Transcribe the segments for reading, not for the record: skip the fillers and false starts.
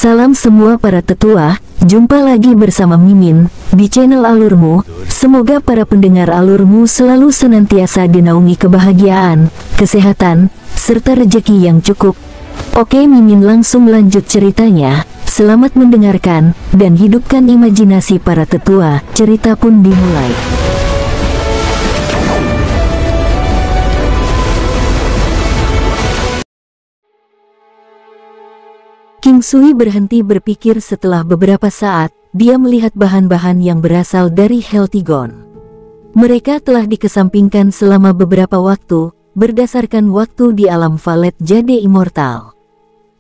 Salam semua para tetua, jumpa lagi bersama Mimin di channel Alurmu. Semoga para pendengar Alurmu selalu senantiasa dinaungi kebahagiaan, kesehatan, serta rezeki yang cukup. Oke, Mimin langsung lanjut ceritanya. Selamat mendengarkan dan hidupkan imajinasi para tetua. Cerita pun dimulai. King Sui berhenti berpikir setelah beberapa saat. Dia melihat bahan-bahan yang berasal dari Heltigon. Mereka telah dikesampingkan selama beberapa waktu, berdasarkan waktu di alam Valet Jade Immortal.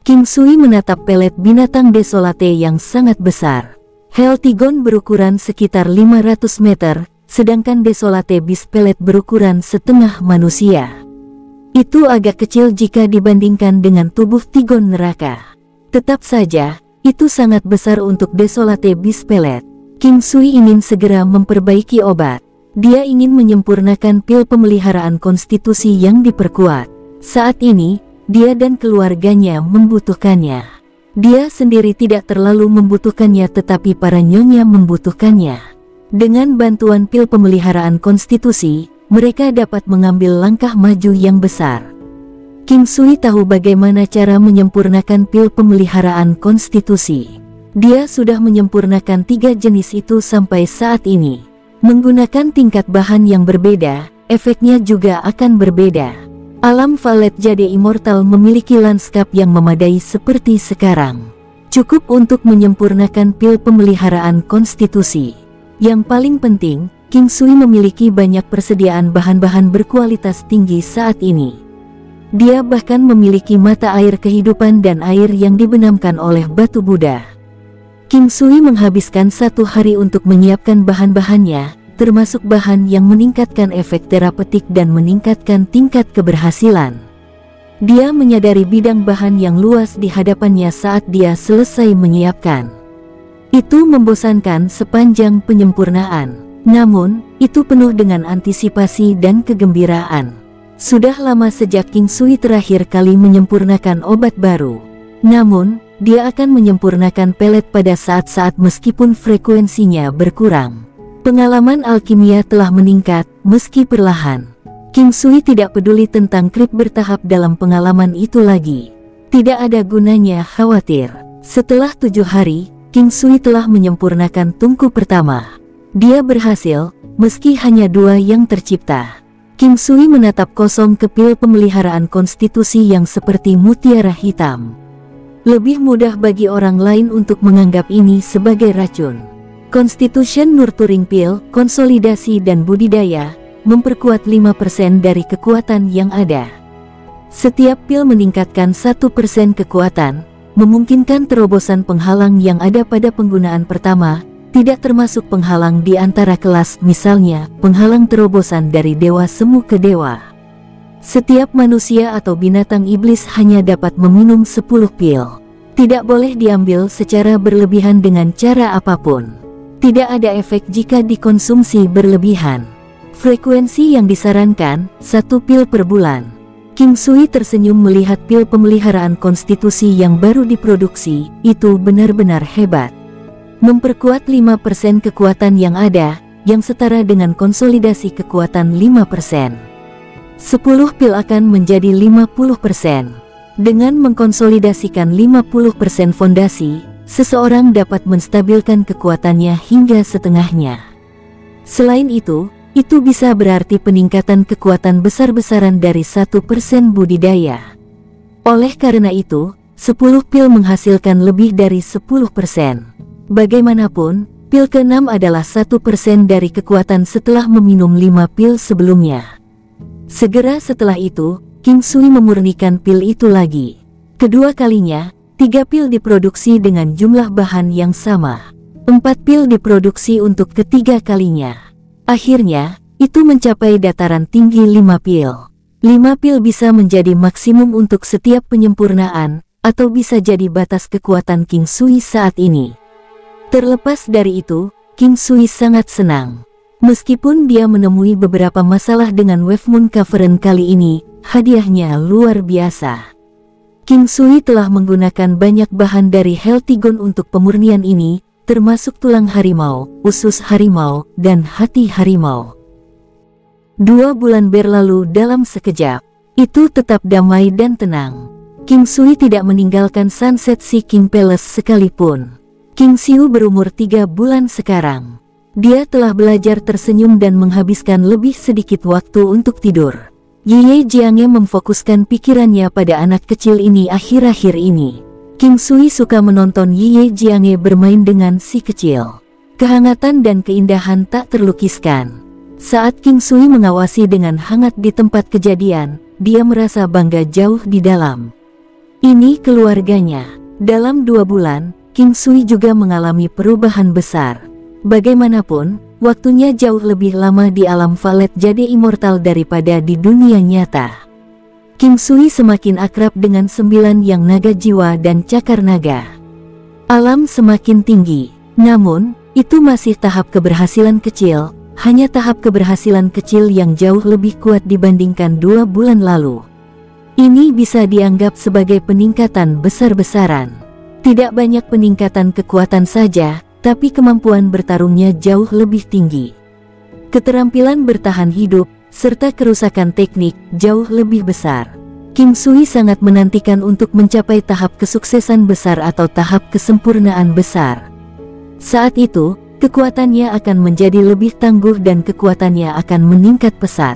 King Sui menatap pelet binatang desolate yang sangat besar. Heltigon berukuran sekitar 500 meter, sedangkan desolate bis pelet berukuran setengah manusia. Itu agak kecil jika dibandingkan dengan tubuh Tigon neraka. Tetap saja, itu sangat besar untuk desolate bis pelet. King Sui ingin segera memperbaiki obat. Dia ingin menyempurnakan pil pemeliharaan konstitusi yang diperkuat. Saat ini, dia dan keluarganya membutuhkannya. Dia sendiri tidak terlalu membutuhkannya, tetapi para nyonya membutuhkannya. Dengan bantuan pil pemeliharaan konstitusi, mereka dapat mengambil langkah maju yang besar. King Sui tahu bagaimana cara menyempurnakan pil pemeliharaan konstitusi. Dia sudah menyempurnakan 3 jenis itu sampai saat ini. Menggunakan tingkat bahan yang berbeda, efeknya juga akan berbeda. Alam Valet Jade Immortal memiliki lanskap yang memadai seperti sekarang. Cukup untuk menyempurnakan pil pemeliharaan konstitusi. Yang paling penting, King Sui memiliki banyak persediaan bahan-bahan berkualitas tinggi saat ini. Dia bahkan memiliki mata air kehidupan dan air yang dibenamkan oleh batu Buddha. King Sui menghabiskan 1 hari untuk menyiapkan bahan-bahannya, termasuk bahan yang meningkatkan efek terapeutik dan meningkatkan tingkat keberhasilan. Dia menyadari bidang bahan yang luas di hadapannya saat dia selesai menyiapkan. Itu membosankan sepanjang penyempurnaan. Namun, itu penuh dengan antisipasi dan kegembiraan. Sudah lama sejak King Sui terakhir kali menyempurnakan obat baru. Namun, dia akan menyempurnakan pelet pada saat-saat meskipun frekuensinya berkurang. Pengalaman alkimia telah meningkat, meski perlahan. King Sui tidak peduli tentang creep bertahap dalam pengalaman itu lagi. Tidak ada gunanya khawatir. Setelah 7 hari, King Sui telah menyempurnakan tungku pertama. Dia berhasil, meski hanya 2 yang tercipta. King Sui menatap kosong ke pil pemeliharaan konstitusi yang seperti mutiara hitam. Lebih mudah bagi orang lain untuk menganggap ini sebagai racun. Constitution Nurturing Pill, konsolidasi dan budidaya, memperkuat 5% dari kekuatan yang ada. Setiap pil meningkatkan 1% kekuatan, memungkinkan terobosan penghalang yang ada pada penggunaan pertama, tidak termasuk penghalang di antara kelas, misalnya, penghalang terobosan dari dewa semu ke dewa. Setiap manusia atau binatang iblis hanya dapat meminum 10 pil. Tidak boleh diambil secara berlebihan dengan cara apapun. Tidak ada efek jika dikonsumsi berlebihan. Frekuensi yang disarankan, 1 pil per bulan. King Sui tersenyum melihat pil pemeliharaan konstitusi yang baru diproduksi, itu benar-benar hebat. Memperkuat 5% kekuatan yang ada, yang setara dengan konsolidasi kekuatan 5%. 10 pil akan menjadi 50%. Dengan mengkonsolidasikan 50% fondasi, seseorang dapat menstabilkan kekuatannya hingga setengahnya. Selain itu bisa berarti peningkatan kekuatan besar-besaran dari 1% budidaya. Oleh karena itu, 10 pil menghasilkan lebih dari 10%. Bagaimanapun, pil ke-6 adalah 1% dari kekuatan setelah meminum 5 pil sebelumnya. Segera setelah itu, King Sui memurnikan pil itu lagi. Kedua kalinya, 3 pil diproduksi dengan jumlah bahan yang sama. 4 pil diproduksi untuk ketiga kalinya. Akhirnya, itu mencapai dataran tinggi 5 pil. 5 pil bisa menjadi maksimum untuk setiap penyempurnaan, atau bisa jadi batas kekuatan King Sui saat ini. Terlepas dari itu, King Sui sangat senang. Meskipun dia menemui beberapa masalah dengan Wave Moon Cavern kali ini, hadiahnya luar biasa. King Sui telah menggunakan banyak bahan dari Healthy Gone untuk pemurnian ini, termasuk tulang harimau, usus harimau, dan hati harimau. 2 bulan berlalu dalam sekejap. Itu tetap damai dan tenang. King Sui tidak meninggalkan Sunset Sea King Palace sekalipun. King Siu berumur 3 bulan sekarang. Dia telah belajar tersenyum dan menghabiskan lebih sedikit waktu untuk tidur. Ye Jianghe memfokuskan pikirannya pada anak kecil ini akhir-akhir ini. King Sui suka menonton Ye Jianghe bermain dengan si kecil. Kehangatan dan keindahan tak terlukiskan. Saat King Sui mengawasi dengan hangat di tempat kejadian, dia merasa bangga jauh di dalam. Ini keluarganya. Dalam 2 bulan, King Sui juga mengalami perubahan besar. Bagaimanapun, waktunya jauh lebih lama di alam Valet Jade Immortal daripada di dunia nyata. King Sui semakin akrab dengan 9 yang naga jiwa dan cakar naga. Alam semakin tinggi, namun, itu masih tahap keberhasilan kecil, hanya tahap keberhasilan kecil yang jauh lebih kuat dibandingkan 2 bulan lalu. Ini bisa dianggap sebagai peningkatan besar-besaran. Tidak banyak peningkatan kekuatan saja, tapi kemampuan bertarungnya jauh lebih tinggi. Keterampilan bertahan hidup, serta kerusakan teknik jauh lebih besar. King Sui sangat menantikan untuk mencapai tahap kesuksesan besar atau tahap kesempurnaan besar. Saat itu, kekuatannya akan menjadi lebih tangguh dan kekuatannya akan meningkat pesat.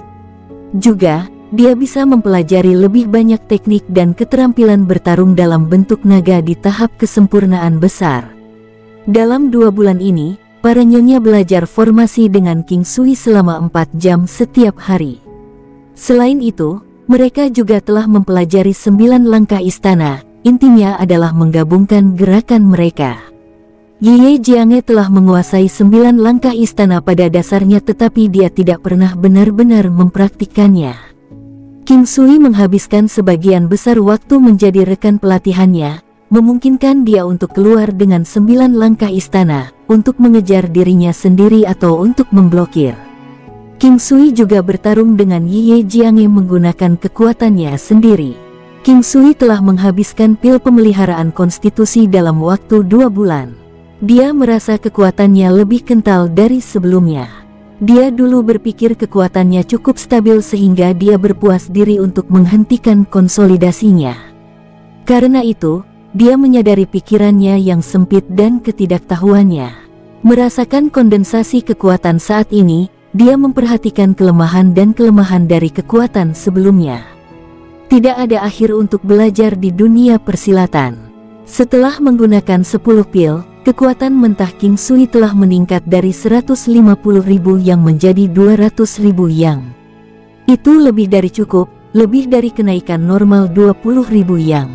Juga, dia bisa mempelajari lebih banyak teknik dan keterampilan bertarung dalam bentuk naga di tahap kesempurnaan besar. Dalam 2 bulan ini, para nyonya belajar formasi dengan King Sui selama 4 jam setiap hari. Selain itu, mereka juga telah mempelajari 9 langkah istana, intinya adalah menggabungkan gerakan mereka. Ye Jianghe telah menguasai 9 langkah istana pada dasarnya tetapi dia tidak pernah benar-benar mempraktikkannya. King Sui menghabiskan sebagian besar waktu menjadi rekan pelatihannya, memungkinkan dia untuk keluar dengan 9 langkah istana, untuk mengejar dirinya sendiri atau untuk memblokir. King Sui juga bertarung dengan Ye Jianghe menggunakan kekuatannya sendiri. King Sui telah menghabiskan pil pemeliharaan konstitusi dalam waktu 2 bulan. Dia merasa kekuatannya lebih kental dari sebelumnya. Dia dulu berpikir kekuatannya cukup stabil sehingga dia berpuas diri untuk menghentikan konsolidasinya. Karena itu, dia menyadari pikirannya yang sempit dan ketidaktahuannya. Merasakan kondensasi kekuatan saat ini, dia memperhatikan kelemahan dan kelemahan dari kekuatan sebelumnya. Tidak ada akhir untuk belajar di dunia persilatan. Setelah menggunakan 10 pil, kekuatan mentah King Sui telah meningkat dari 150.000 yang menjadi 200.000 yang. Itu lebih dari cukup, lebih dari kenaikan normal 20.000 yang.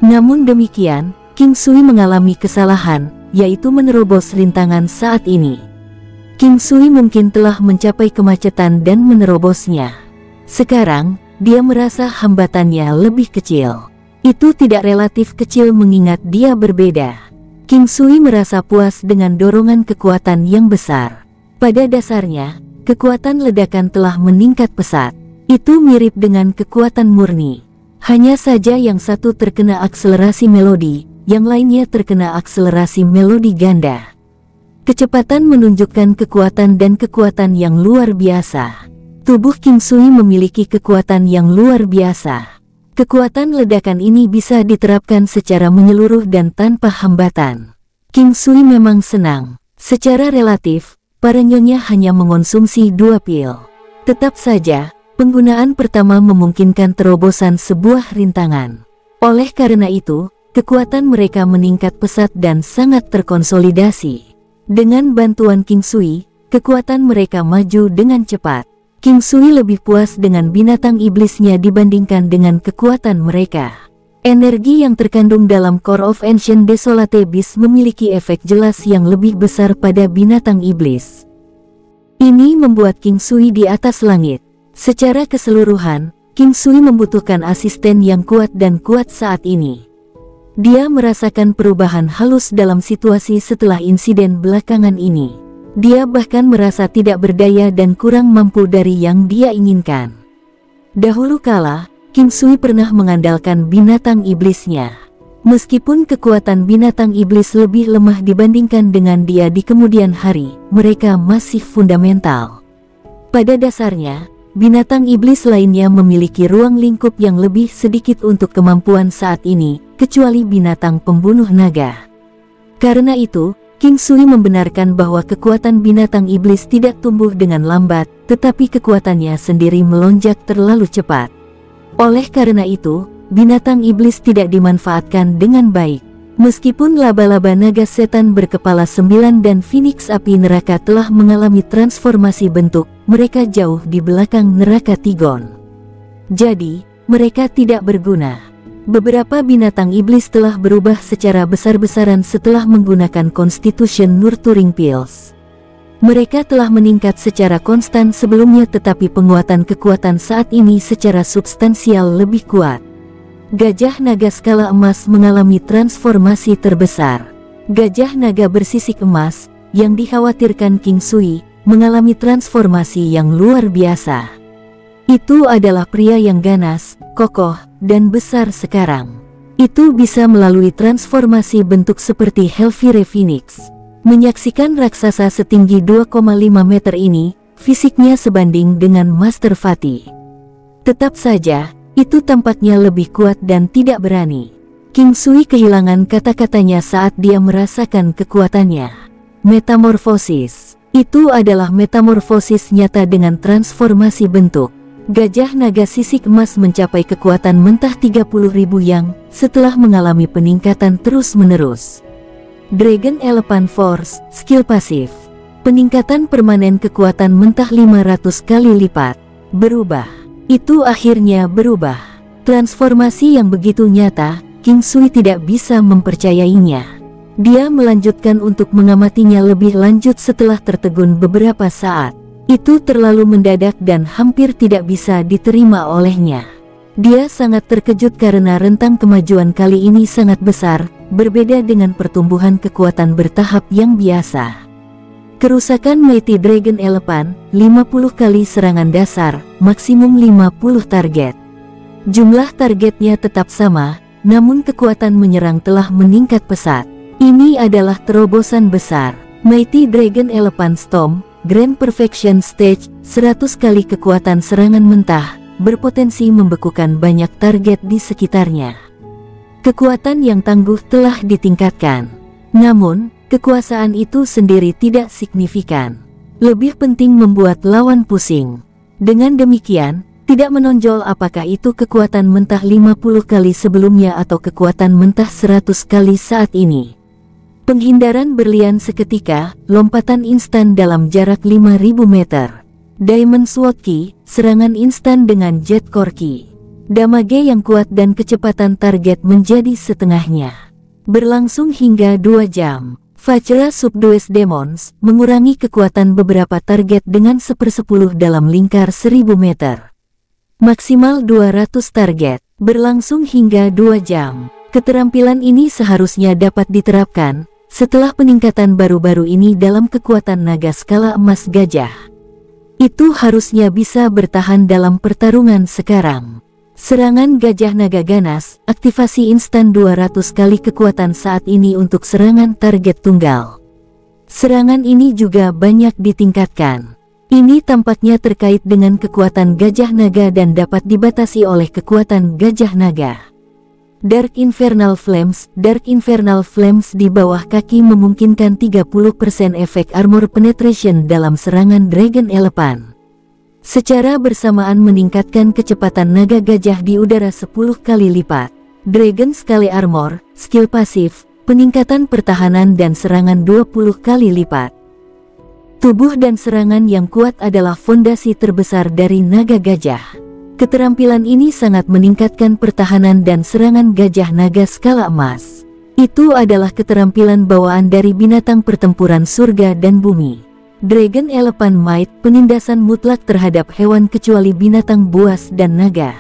Namun demikian, King Sui mengalami kesalahan, yaitu menerobos rintangan saat ini. King Sui mungkin telah mencapai kemacetan dan menerobosnya. Sekarang, dia merasa hambatannya lebih kecil. Itu tidak relatif kecil mengingat dia berbeda. King Sui merasa puas dengan dorongan kekuatan yang besar. Pada dasarnya, kekuatan ledakan telah meningkat pesat. Itu mirip dengan kekuatan murni. Hanya saja yang satu terkena akselerasi melodi, yang lainnya terkena akselerasi melodi ganda. Kecepatan menunjukkan kekuatan dan kekuatan yang luar biasa. Tubuh King Sui memiliki kekuatan yang luar biasa. Kekuatan ledakan ini bisa diterapkan secara menyeluruh dan tanpa hambatan. King Sui memang senang. Secara relatif, para nyonya hanya mengonsumsi 2 pil. Tetap saja, penggunaan pertama memungkinkan terobosan sebuah rintangan. Oleh karena itu, kekuatan mereka meningkat pesat dan sangat terkonsolidasi. Dengan bantuan King Sui, kekuatan mereka maju dengan cepat. King Sui lebih puas dengan binatang iblisnya dibandingkan dengan kekuatan mereka. Energi yang terkandung dalam Core of Ancient Desolate Beast memiliki efek jelas yang lebih besar pada binatang iblis. Ini membuat King Sui di atas langit. Secara keseluruhan, King Sui membutuhkan asisten yang kuat dan kuat saat ini. Dia merasakan perubahan halus dalam situasi setelah insiden belakangan ini. Dia bahkan merasa tidak berdaya dan kurang mampu dari yang dia inginkan. Dahulu kala, King Sui pernah mengandalkan binatang iblisnya. Meskipun kekuatan binatang iblis lebih lemah dibandingkan dengan dia di kemudian hari, mereka masih fundamental. Pada dasarnya, binatang iblis lainnya memiliki ruang lingkup yang lebih sedikit untuk kemampuan saat ini, kecuali binatang pembunuh naga. Karena itu, King Sui membenarkan bahwa kekuatan binatang iblis tidak tumbuh dengan lambat, tetapi kekuatannya sendiri melonjak terlalu cepat. Oleh karena itu, binatang iblis tidak dimanfaatkan dengan baik. Meskipun laba-laba naga setan berkepala 9 dan Phoenix api neraka telah mengalami transformasi bentuk, mereka jauh di belakang neraka Tigon. Jadi, mereka tidak berguna. Beberapa binatang iblis telah berubah secara besar-besaran setelah menggunakan Constitution Nurturing Pills. Mereka telah meningkat secara konstan sebelumnya, tetapi penguatan kekuatan saat ini secara substansial lebih kuat. Gajah naga skala emas mengalami transformasi terbesar. Gajah naga bersisik emas, yang dikhawatirkan King Sui, mengalami transformasi yang luar biasa. Itu adalah pria yang ganas, kokoh, dan besar sekarang. Itu bisa melalui transformasi bentuk seperti Hellfire Phoenix. Menyaksikan raksasa setinggi 2,5 meter ini, fisiknya sebanding dengan Master Fati. Tetap saja, itu tampaknya lebih kuat dan tidak berani. King Sui kehilangan kata-katanya saat dia merasakan kekuatannya. Metamorfosis. Itu adalah metamorfosis nyata dengan transformasi bentuk. Gajah naga sisik emas mencapai kekuatan mentah 30.000 yang, setelah mengalami peningkatan terus-menerus. Dragon Elephant Force, skill pasif. Peningkatan permanen kekuatan mentah 500 kali lipat. Berubah. Itu akhirnya berubah. Transformasi yang begitu nyata, King Sui tidak bisa mempercayainya. Dia melanjutkan untuk mengamatinya lebih lanjut setelah tertegun beberapa saat. Itu terlalu mendadak dan hampir tidak bisa diterima olehnya. Dia sangat terkejut karena rentang kemajuan kali ini sangat besar, berbeda dengan pertumbuhan kekuatan bertahap yang biasa. Kerusakan Mighty Dragon Elephant, 50 kali serangan dasar, maksimum 50 target. Jumlah targetnya tetap sama, namun kekuatan menyerang telah meningkat pesat. Ini adalah terobosan besar. Mighty Dragon Elephant Storm, Grand Perfection Stage, 100 kali kekuatan serangan mentah, berpotensi membekukan banyak target di sekitarnya. Kekuatan yang tangguh telah ditingkatkan. Namun, kekuasaan itu sendiri tidak signifikan. Lebih penting membuat lawan pusing. Dengan demikian, tidak menonjol apakah itu kekuatan mentah 50 kali sebelumnya atau kekuatan mentah 100 kali saat ini. Penghindaran berlian seketika, lompatan instan dalam jarak 5.000 meter. Diamond Sword Key, serangan instan dengan Jet Core Key. Damage yang kuat dan kecepatan target menjadi setengahnya. Berlangsung hingga 2 jam. Vajra Subdues Demons, mengurangi kekuatan beberapa target dengan 1/10 dalam lingkar 1000 meter. Maksimal 200 target, berlangsung hingga 2 jam. Keterampilan ini seharusnya dapat diterapkan setelah peningkatan baru-baru ini dalam kekuatan naga skala emas gajah. Itu harusnya bisa bertahan dalam pertarungan sekarang. Serangan gajah naga ganas, aktivasi instan 200 kali kekuatan saat ini untuk serangan target tunggal. Serangan ini juga banyak ditingkatkan. Ini tampaknya terkait dengan kekuatan gajah naga dan dapat dibatasi oleh kekuatan gajah naga. Dark Infernal Flames di bawah kaki memungkinkan 30% efek armor penetration dalam serangan Dragon Elephant. Secara bersamaan meningkatkan kecepatan naga gajah di udara 10 kali lipat. Dragon Scale Armor, skill pasif, peningkatan pertahanan dan serangan 20 kali lipat. Tubuh dan serangan yang kuat adalah fondasi terbesar dari naga gajah. Keterampilan ini sangat meningkatkan pertahanan dan serangan gajah naga skala emas. Itu adalah keterampilan bawaan dari binatang pertempuran surga dan bumi. Dragon Elephant Might, penindasan mutlak terhadap hewan kecuali binatang buas dan naga.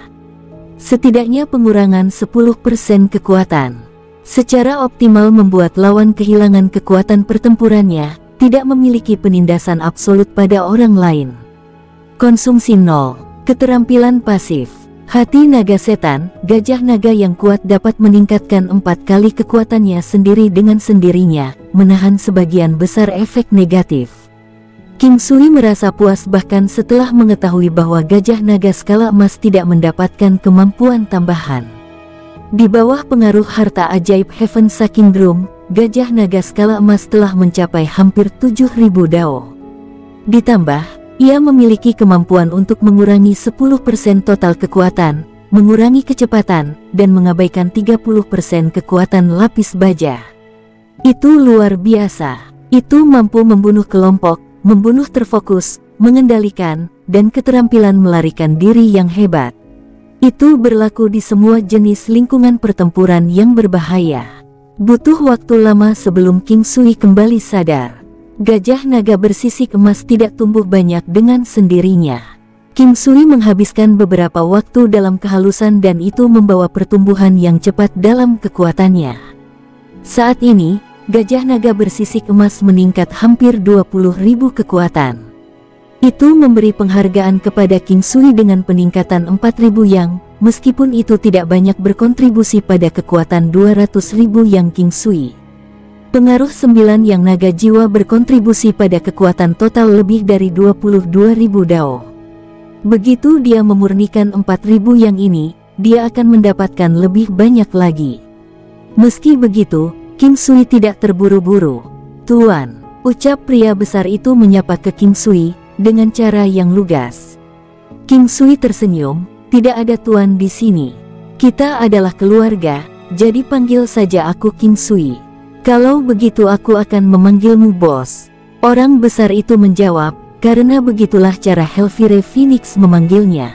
Setidaknya pengurangan 10% kekuatan. Secara optimal membuat lawan kehilangan kekuatan pertempurannya, tidak memiliki penindasan absolut pada orang lain. Konsumsi 0. Keterampilan pasif. Hati naga setan, gajah naga yang kuat dapat meningkatkan 4 kali kekuatannya sendiri dengan sendirinya, menahan sebagian besar efek negatif. King Sui merasa puas bahkan setelah mengetahui bahwa gajah naga skala emas tidak mendapatkan kemampuan tambahan. Di bawah pengaruh harta ajaib Heaven Shaking Drum, gajah naga skala emas telah mencapai hampir 7.000 dao. Ditambah, ia memiliki kemampuan untuk mengurangi 10% total kekuatan, mengurangi kecepatan, dan mengabaikan 30% kekuatan lapis baja. Itu luar biasa. Itu mampu membunuh kelompok, membunuh terfokus, mengendalikan, dan keterampilan melarikan diri yang hebat. Itu berlaku di semua jenis lingkungan pertempuran yang berbahaya. Butuh waktu lama sebelum King Sui kembali sadar. Gajah naga bersisik emas tidak tumbuh banyak dengan sendirinya. King Sui menghabiskan beberapa waktu dalam kehalusan dan itu membawa pertumbuhan yang cepat dalam kekuatannya. Saat ini, gajah naga bersisik emas meningkat hampir 20.000 kekuatan. Itu memberi penghargaan kepada King Sui dengan peningkatan 4.000 yang, meskipun itu tidak banyak berkontribusi pada kekuatan 200.000 yang King Sui. Pengaruh 9 yang naga jiwa berkontribusi pada kekuatan total lebih dari 22.000 dao. Begitu dia memurnikan 4.000 yang ini, dia akan mendapatkan lebih banyak lagi. Meski begitu, King Sui tidak terburu-buru. "Tuan," ucap pria besar itu menyapa ke King Sui, dengan cara yang lugas. King Sui tersenyum, "Tidak ada tuan di sini. Kita adalah keluarga, jadi panggil saja aku King Sui. Kalau begitu aku akan memanggilmu bos." Orang besar itu menjawab, "Karena begitulah cara Helfire Phoenix memanggilnya."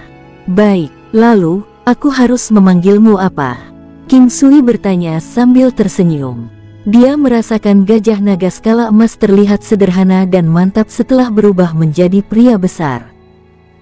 "Baik, lalu, aku harus memanggilmu apa?" King Sui bertanya sambil tersenyum. Dia merasakan gajah naga skala emas terlihat sederhana dan mantap setelah berubah menjadi pria besar.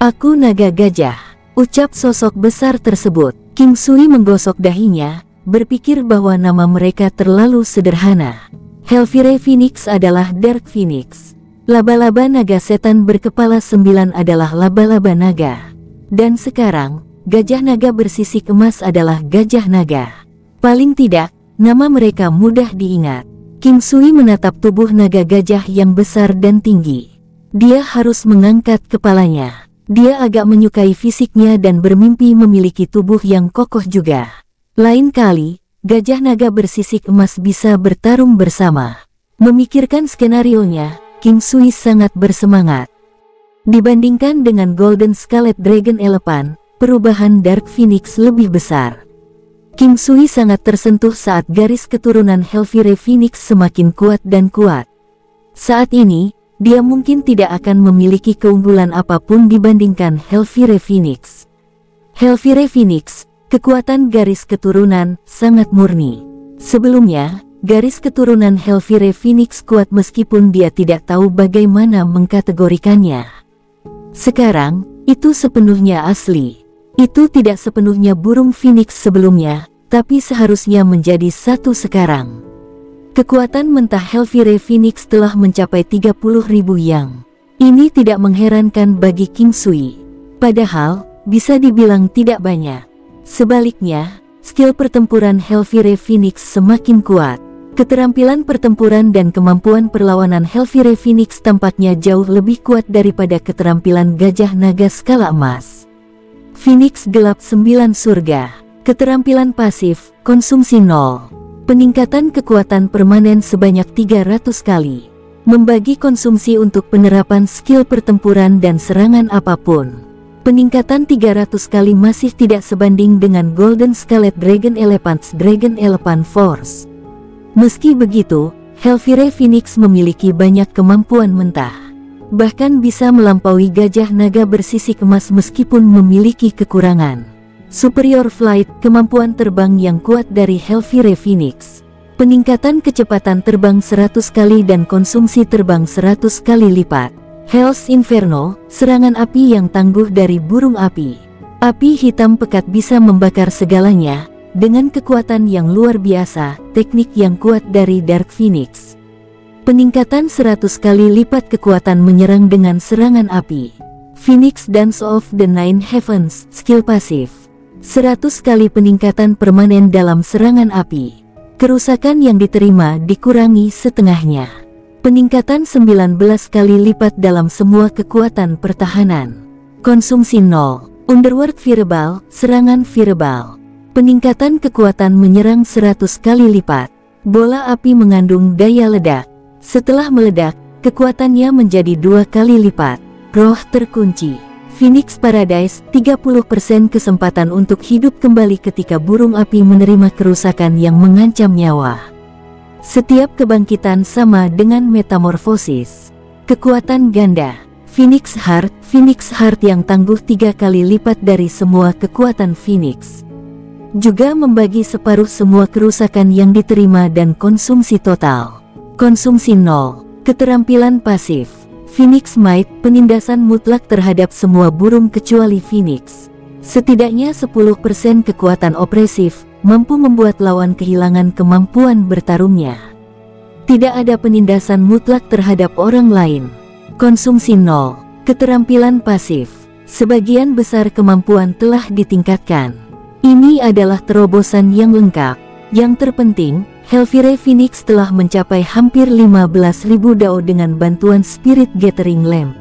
"Aku naga gajah," ucap sosok besar tersebut. King Sui menggosok dahinya, berpikir bahwa nama mereka terlalu sederhana. Helfire Phoenix adalah Dark Phoenix. Laba-laba naga setan berkepala 9 adalah laba-laba naga. Dan sekarang, gajah naga bersisik emas adalah gajah naga. Paling tidak, nama mereka mudah diingat. King Sui menatap tubuh naga gajah yang besar dan tinggi. Dia harus mengangkat kepalanya. Dia agak menyukai fisiknya dan bermimpi memiliki tubuh yang kokoh juga. Lain kali, gajah naga bersisik emas bisa bertarung bersama. Memikirkan skenarionya, King Sui sangat bersemangat. Dibandingkan dengan Golden Scarlet Dragon Elephant, perubahan Dark Phoenix lebih besar. King Sui sangat tersentuh saat garis keturunan Helfire Phoenix semakin kuat dan kuat. Saat ini, dia mungkin tidak akan memiliki keunggulan apapun dibandingkan Helfire Phoenix. Helfire Phoenix, kekuatan garis keturunan, sangat murni. Sebelumnya, garis keturunan Helfire Phoenix kuat meskipun dia tidak tahu bagaimana mengkategorikannya. Sekarang, itu sepenuhnya asli. Itu tidak sepenuhnya burung Phoenix sebelumnya, tapi seharusnya menjadi satu sekarang. Kekuatan mentah Helfire Phoenix telah mencapai 30.000 yang. Ini tidak mengherankan bagi King Sui. Padahal, bisa dibilang tidak banyak. Sebaliknya, skill pertempuran Helfire Phoenix semakin kuat. Keterampilan pertempuran dan kemampuan perlawanan Helfire Phoenix tampaknya jauh lebih kuat daripada keterampilan gajah naga skala emas. Phoenix gelap 9 surga. Keterampilan pasif, konsumsi 0. Peningkatan kekuatan permanen sebanyak 300 kali. Membagi konsumsi untuk penerapan skill pertempuran dan serangan apapun. Peningkatan 300 kali masih tidak sebanding dengan Golden Scarlet Dragon Elephant's Dragon Elephant Force. Meski begitu, Helfire Phoenix memiliki banyak kemampuan mentah. Bahkan bisa melampaui gajah naga bersisik emas meskipun memiliki kekurangan. Superior Flight, kemampuan terbang yang kuat dari Helfire Phoenix. Peningkatan kecepatan terbang 100 kali dan konsumsi terbang 100 kali lipat. Hell's Inferno, serangan api yang tangguh dari burung api. Api hitam pekat bisa membakar segalanya, dengan kekuatan yang luar biasa, teknik yang kuat dari Dark Phoenix. Peningkatan 100 kali lipat kekuatan menyerang dengan serangan api. Phoenix Dance of the Nine Heavens, skill pasif. 100 kali peningkatan permanen dalam serangan api. Kerusakan yang diterima dikurangi setengahnya. Peningkatan 19 kali lipat dalam semua kekuatan pertahanan. Konsumsi 0. Underworld Fireball, serangan Fireball. Peningkatan kekuatan menyerang 100 kali lipat. Bola api mengandung daya ledak. Setelah meledak, kekuatannya menjadi 2 kali lipat. Roh terkunci. Phoenix Paradise, 30% kesempatan untuk hidup kembali ketika burung api menerima kerusakan yang mengancam nyawa. Setiap kebangkitan sama dengan metamorfosis. Kekuatan ganda. Phoenix Heart yang tangguh 3 kali lipat dari semua kekuatan Phoenix. Juga membagi separuh semua kerusakan yang diterima dan konsumsi total. Konsumsi 0. Keterampilan pasif. Phoenix Might, penindasan mutlak terhadap semua burung kecuali Phoenix. Setidaknya 10% kekuatan opresif, mampu membuat lawan kehilangan kemampuan bertarungnya. Tidak ada penindasan mutlak terhadap orang lain. Konsumsi 0. Keterampilan pasif. Sebagian besar kemampuan telah ditingkatkan. Ini adalah terobosan yang lengkap. Yang terpenting, Hellfire Phoenix telah mencapai hampir 15.000 DAO dengan bantuan Spirit Gathering Lamp.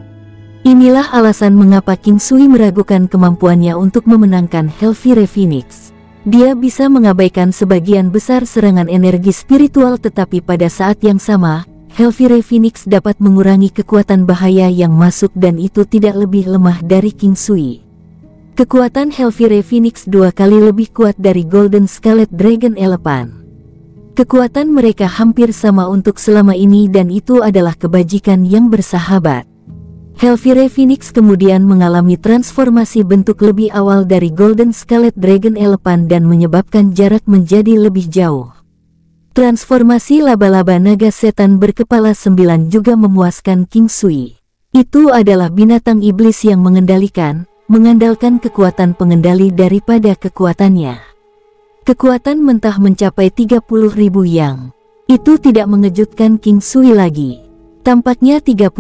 Inilah alasan mengapa King Sui meragukan kemampuannya untuk memenangkan Hellfire Phoenix. Dia bisa mengabaikan sebagian besar serangan energi spiritual, tetapi pada saat yang sama, Hellfire Phoenix dapat mengurangi kekuatan bahaya yang masuk dan itu tidak lebih lemah dari King Sui. Kekuatan Hellfire Phoenix 2 kali lebih kuat dari Golden Scarlet Dragon Elephant. Kekuatan mereka hampir sama untuk selama ini dan itu adalah kebajikan yang bersahabat. Hellfire Phoenix kemudian mengalami transformasi bentuk lebih awal dari Golden Scarlet Dragon Elephant dan menyebabkan jarak menjadi lebih jauh. Transformasi laba-laba naga setan berkepala 9 juga memuaskan King Sui. Itu adalah binatang iblis yang mengandalkan kekuatan pengendali daripada kekuatannya. Kekuatan mentah mencapai 30.000 yang. Itu tidak mengejutkan King Sui lagi. Tampaknya 30.000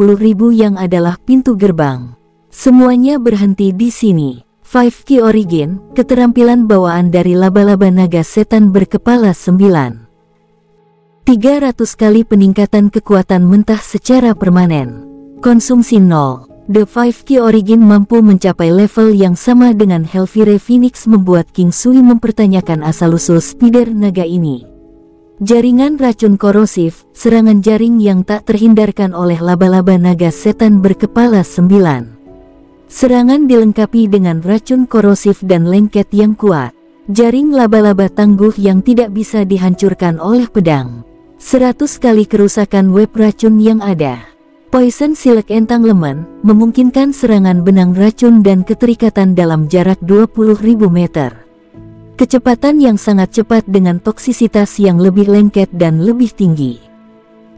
yang adalah pintu gerbang. Semuanya berhenti di sini. 5 Key Origin, keterampilan bawaan dari laba-laba naga setan berkepala 9. 300 kali peningkatan kekuatan mentah secara permanen. Konsumsi 0. The 5 Key Origin mampu mencapai level yang sama dengan Hellfire Phoenix, membuat King Sui mempertanyakan asal-usul spider naga ini. Jaringan racun korosif, serangan jaring yang tak terhindarkan oleh laba-laba naga setan berkepala 9. Serangan dilengkapi dengan racun korosif dan lengket yang kuat. Jaring laba-laba tangguh yang tidak bisa dihancurkan oleh pedang. 100 kali kerusakan web racun yang ada. Poison Silk Entanglement memungkinkan serangan benang racun dan keterikatan dalam jarak 20.000 meter. Kecepatan yang sangat cepat dengan toksisitas yang lebih lengket dan lebih tinggi.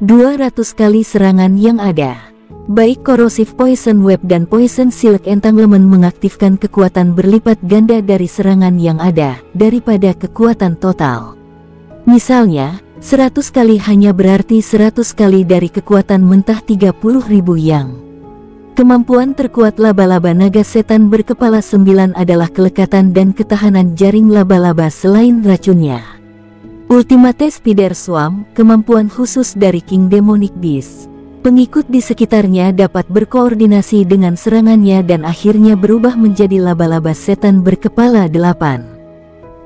200 kali serangan yang ada. Baik Corrosive Poison Web dan Poison Silk Entanglement mengaktifkan kekuatan berlipat ganda dari serangan yang ada daripada kekuatan total. Misalnya, 100 kali hanya berarti 100 kali dari kekuatan mentah 30.000 yang. Kemampuan terkuat laba-laba naga setan berkepala 9 adalah kelekatan dan ketahanan jaring laba-laba selain racunnya. Ultimate Spider Swarm, kemampuan khusus dari King Demonic Beast. Pengikut di sekitarnya dapat berkoordinasi dengan serangannya dan akhirnya berubah menjadi laba-laba setan berkepala 8.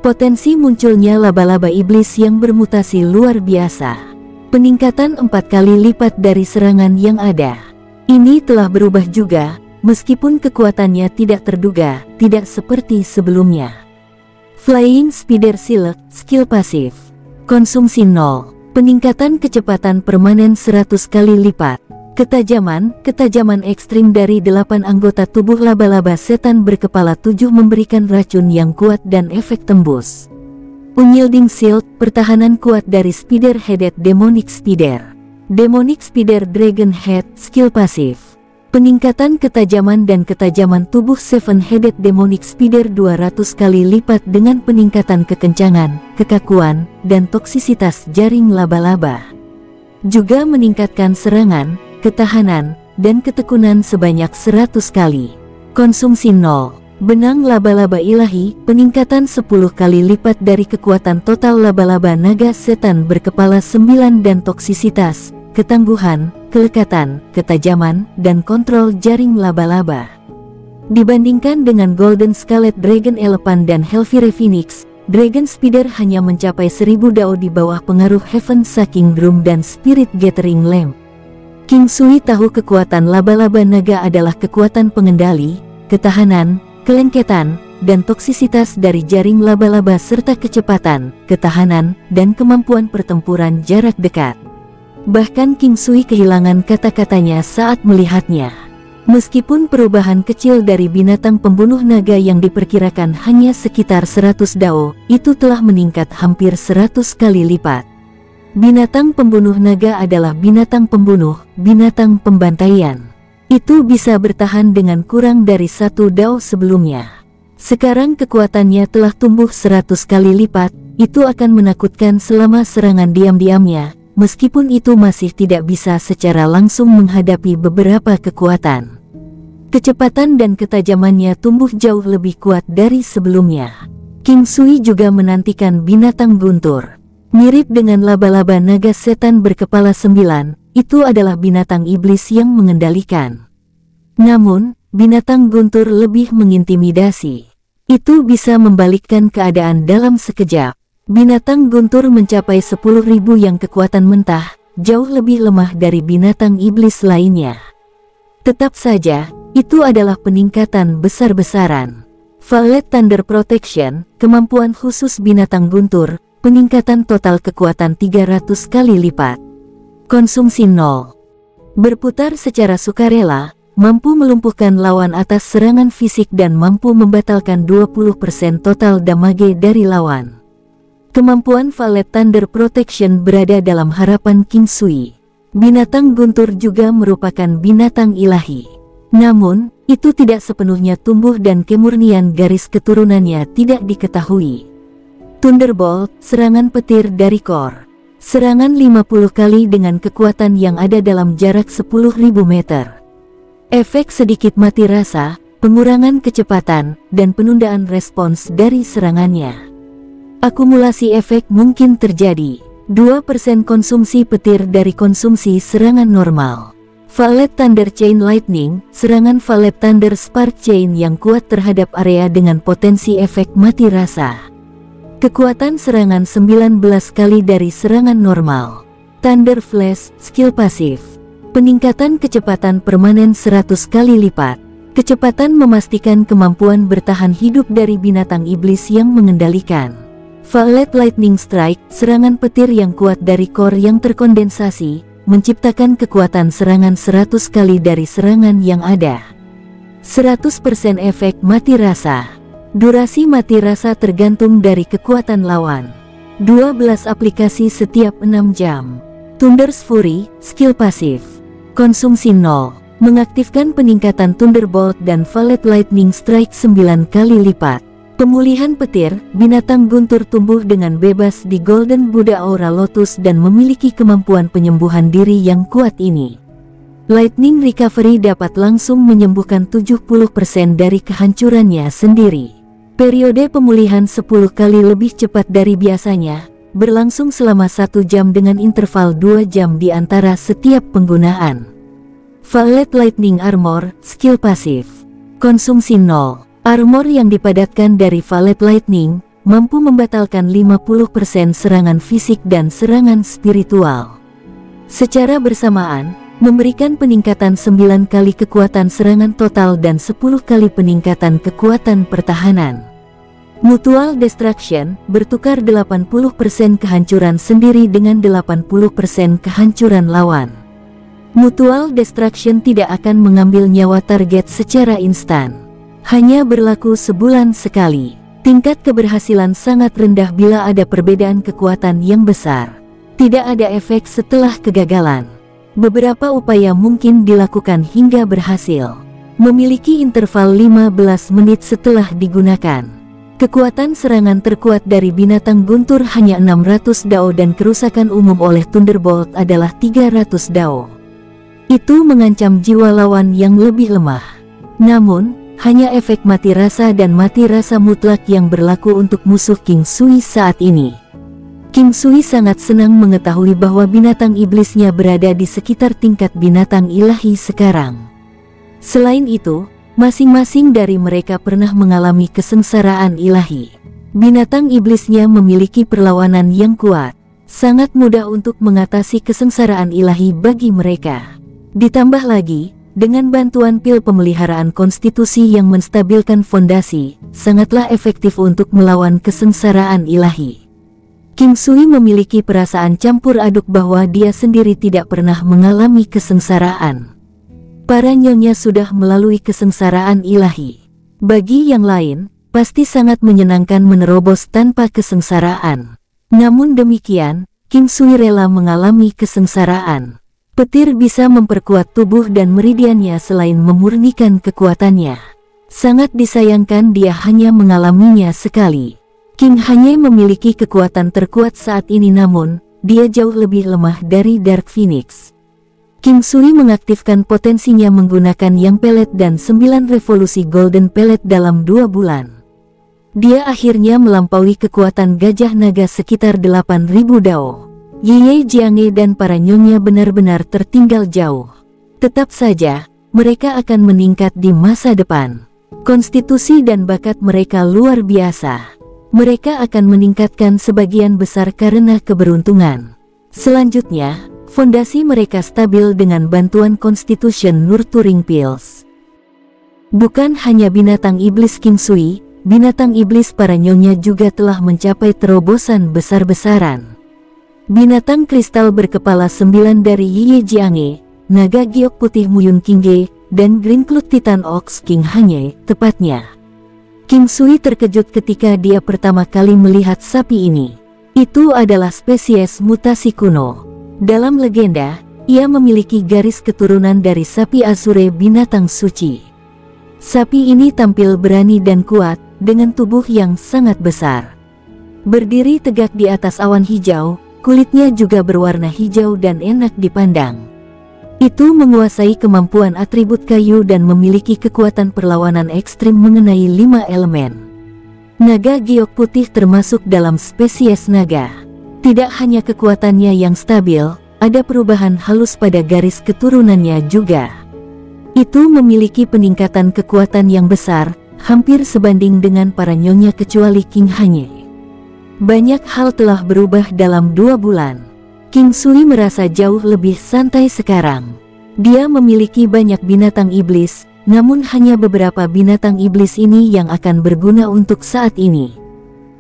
Potensi munculnya laba-laba iblis yang bermutasi luar biasa. Peningkatan 4 kali lipat dari serangan yang ada. Ini telah berubah juga, meskipun kekuatannya tidak terduga, tidak seperti sebelumnya. Flying Spider Silk, skill pasif. Konsumsi 0. Peningkatan kecepatan permanen 100 kali lipat. Ketajaman ekstrim dari 8 anggota tubuh laba-laba setan berkepala 7 memberikan racun yang kuat dan efek tembus. Unyielding Shield, pertahanan kuat dari Spider-Headed Demonic Spider. Demonic Spider Dragon Head, skill pasif. Peningkatan ketajaman dan ketajaman tubuh Seven-Headed Demonic Spider 200 kali lipat dengan peningkatan kekencangan, kekakuan, dan toksisitas jaring laba-laba. Juga meningkatkan serangan, ketahanan, dan ketekunan sebanyak 100 kali. Konsumsi 0. Benang laba-laba ilahi, peningkatan 10 kali lipat dari kekuatan total laba-laba naga setan berkepala 9 dan toksisitas, ketangguhan, kelekatan, ketajaman, dan kontrol jaring laba-laba. Dibandingkan dengan Golden Scarlet Dragon Elephant dan Hellfire Phoenix, Dragon Spider hanya mencapai 1000 dao di bawah pengaruh Heaven Sucking Drum dan Spirit Gathering Lamp. King Sui tahu kekuatan laba-laba naga adalah kekuatan pengendali, ketahanan, kelengketan, dan toksisitas dari jaring laba-laba serta kecepatan, ketahanan, dan kemampuan pertempuran jarak dekat. Bahkan King Sui kehilangan kata-katanya saat melihatnya. Meskipun perubahan kecil dari binatang pembunuh naga yang diperkirakan hanya sekitar 100 dao, itu telah meningkat hampir 100 kali lipat. Binatang pembunuh naga adalah binatang pembunuh, binatang pembantaian. Itu bisa bertahan dengan kurang dari 1 dao sebelumnya. Sekarang kekuatannya telah tumbuh 100 kali lipat, itu akan menakutkan selama serangan diam-diamnya, meskipun itu masih tidak bisa secara langsung menghadapi beberapa kekuatan. Kecepatan dan ketajamannya tumbuh jauh lebih kuat dari sebelumnya. King Sui juga menantikan binatang guntur. Mirip dengan laba-laba naga setan berkepala 9, itu adalah binatang iblis yang mengendalikan. Namun, binatang guntur lebih mengintimidasi. Itu bisa membalikkan keadaan dalam sekejap. Binatang guntur mencapai 10.000 yang kekuatan mentah, jauh lebih lemah dari binatang iblis lainnya. Tetap saja, itu adalah peningkatan besar-besaran. Violet Thunder Protection, kemampuan khusus binatang guntur, peningkatan total kekuatan 300 kali lipat. Konsumsi 0. Berputar secara sukarela, mampu melumpuhkan lawan atas serangan fisik dan mampu membatalkan 20% total damage dari lawan. Kemampuan Violet Thunder Protection berada dalam harapan King Sui. Binatang guntur juga merupakan binatang ilahi. Namun, itu tidak sepenuhnya tumbuh dan kemurnian garis keturunannya tidak diketahui. Thunderbolt, serangan petir dari core. Serangan 50 kali dengan kekuatan yang ada dalam jarak 10.000 meter. Efek sedikit mati rasa, pengurangan kecepatan, dan penundaan respons dari serangannya. Akumulasi efek mungkin terjadi. 2% konsumsi petir dari konsumsi serangan normal. Violet Thunder Chain Lightning, serangan Violet Thunder Spark Chain yang kuat terhadap area dengan potensi efek mati rasa. Kekuatan serangan 19 kali dari serangan normal. Thunder Flash, skill pasif. Peningkatan kecepatan permanen 100 kali lipat. Kecepatan memastikan kemampuan bertahan hidup dari binatang iblis yang mengendalikan. Violet Lightning Strike, serangan petir yang kuat dari core yang terkondensasi, menciptakan kekuatan serangan 100 kali dari serangan yang ada. 100% efek mati rasa. Durasi mati rasa tergantung dari kekuatan lawan. 12 aplikasi setiap 6 jam. Thunder's Fury, skill pasif. Konsumsi 0. Mengaktifkan peningkatan Thunderbolt dan Violet Lightning Strike 9 kali lipat. Pemulihan petir, binatang guntur tumbuh dengan bebas di Golden Buddha Aura Lotus dan memiliki kemampuan penyembuhan diri yang kuat ini. Lightning Recovery dapat langsung menyembuhkan 70% dari kehancurannya sendiri. Periode pemulihan 10 kali lebih cepat dari biasanya, berlangsung selama 1 jam dengan interval 2 jam di antara setiap penggunaan. Violet Lightning Armor, skill pasif. Konsumsi 0. Armor yang dipadatkan dari Violet Lightning, mampu membatalkan 50% serangan fisik dan serangan spiritual. Secara bersamaan, memberikan peningkatan 9 kali kekuatan serangan total dan 10 kali peningkatan kekuatan pertahanan. Mutual Destruction, bertukar 80% kehancuran sendiri dengan 80% kehancuran lawan. Mutual Destruction tidak akan mengambil nyawa target secara instan. Hanya berlaku sebulan sekali. Tingkat keberhasilan sangat rendah bila ada perbedaan kekuatan yang besar. Tidak ada efek setelah kegagalan. Beberapa upaya mungkin dilakukan hingga berhasil. Memiliki interval 15 menit setelah digunakan. Kekuatan serangan terkuat dari binatang guntur hanya 600 dao dan kerusakan umum oleh Thunderbolt adalah 300 dao. Itu mengancam jiwa lawan yang lebih lemah. Namun, hanya efek mati rasa dan mati rasa mutlak yang berlaku untuk musuh King Sui saat ini. King Sui sangat senang mengetahui bahwa binatang iblisnya berada di sekitar tingkat binatang ilahi sekarang. Selain itu, masing-masing dari mereka pernah mengalami kesengsaraan ilahi. Binatang iblisnya memiliki perlawanan yang kuat, sangat mudah untuk mengatasi kesengsaraan ilahi bagi mereka. Ditambah lagi, dengan bantuan pil pemeliharaan konstitusi yang menstabilkan fondasi, sangatlah efektif untuk melawan kesengsaraan ilahi. King Sui memiliki perasaan campur aduk bahwa dia sendiri tidak pernah mengalami kesengsaraan. Para nyonya sudah melalui kesengsaraan ilahi. Bagi yang lain, pasti sangat menyenangkan menerobos tanpa kesengsaraan. Namun demikian, King Sui rela mengalami kesengsaraan. Petir bisa memperkuat tubuh dan meridiannya selain memurnikan kekuatannya. Sangat disayangkan dia hanya mengalaminya sekali. King Hanye memiliki kekuatan terkuat saat ini, namun dia jauh lebih lemah dari Dark Phoenix. King Sui mengaktifkan potensinya menggunakan Yang Pelet dan 9 revolusi Golden Pelet dalam 2 bulan. Dia akhirnya melampaui kekuatan gajah naga sekitar 8.000 dao. Ye Jiange dan para nyonya benar-benar tertinggal jauh. Tetap saja, mereka akan meningkat di masa depan. Konstitusi dan bakat mereka luar biasa. Mereka akan meningkatkan sebagian besar karena keberuntungan. Selanjutnya, fondasi mereka stabil dengan bantuan Constitution Nurturing Pills. Bukan hanya binatang iblis King Sui, binatang iblis para nyonya juga telah mencapai terobosan besar-besaran. Binatang kristal berkepala 9 dari Ye Jiange, naga giok putih Muyun Kingge, dan Green Cloud Titan Ox King Hanye, tepatnya. King Sui terkejut ketika dia pertama kali melihat sapi ini. Itu adalah spesies mutasi kuno. Dalam legenda, ia memiliki garis keturunan dari sapi Azure binatang suci. Sapi ini tampil berani dan kuat, dengan tubuh yang sangat besar. Berdiri tegak di atas awan hijau, kulitnya juga berwarna hijau dan enak dipandang. Itu menguasai kemampuan atribut kayu dan memiliki kekuatan perlawanan ekstrim mengenai 5 elemen. Naga giok putih termasuk dalam spesies naga. Tidak hanya kekuatannya yang stabil, ada perubahan halus pada garis keturunannya juga. Itu memiliki peningkatan kekuatan yang besar, hampir sebanding dengan para nyonya kecuali King Hanye. Banyak hal telah berubah dalam 2 bulan. King Sui merasa jauh lebih santai sekarang. Dia memiliki banyak binatang iblis, namun hanya beberapa binatang iblis ini yang akan berguna untuk saat ini.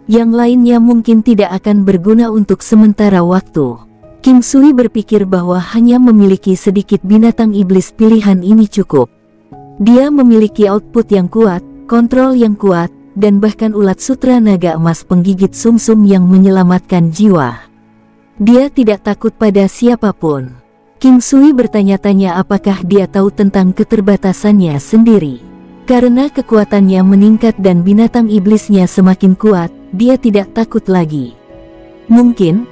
Yang lainnya mungkin tidak akan berguna untuk sementara waktu. King Sui berpikir bahwa hanya memiliki sedikit binatang iblis pilihan ini cukup. Dia memiliki output yang kuat, kontrol yang kuat, dan bahkan ulat sutra naga emas penggigit sumsum yang menyelamatkan jiwa. Dia tidak takut pada siapapun. King Sui bertanya-tanya apakah dia tahu tentang keterbatasannya sendiri. Karena kekuatannya meningkat dan binatang iblisnya semakin kuat, dia tidak takut lagi. Mungkin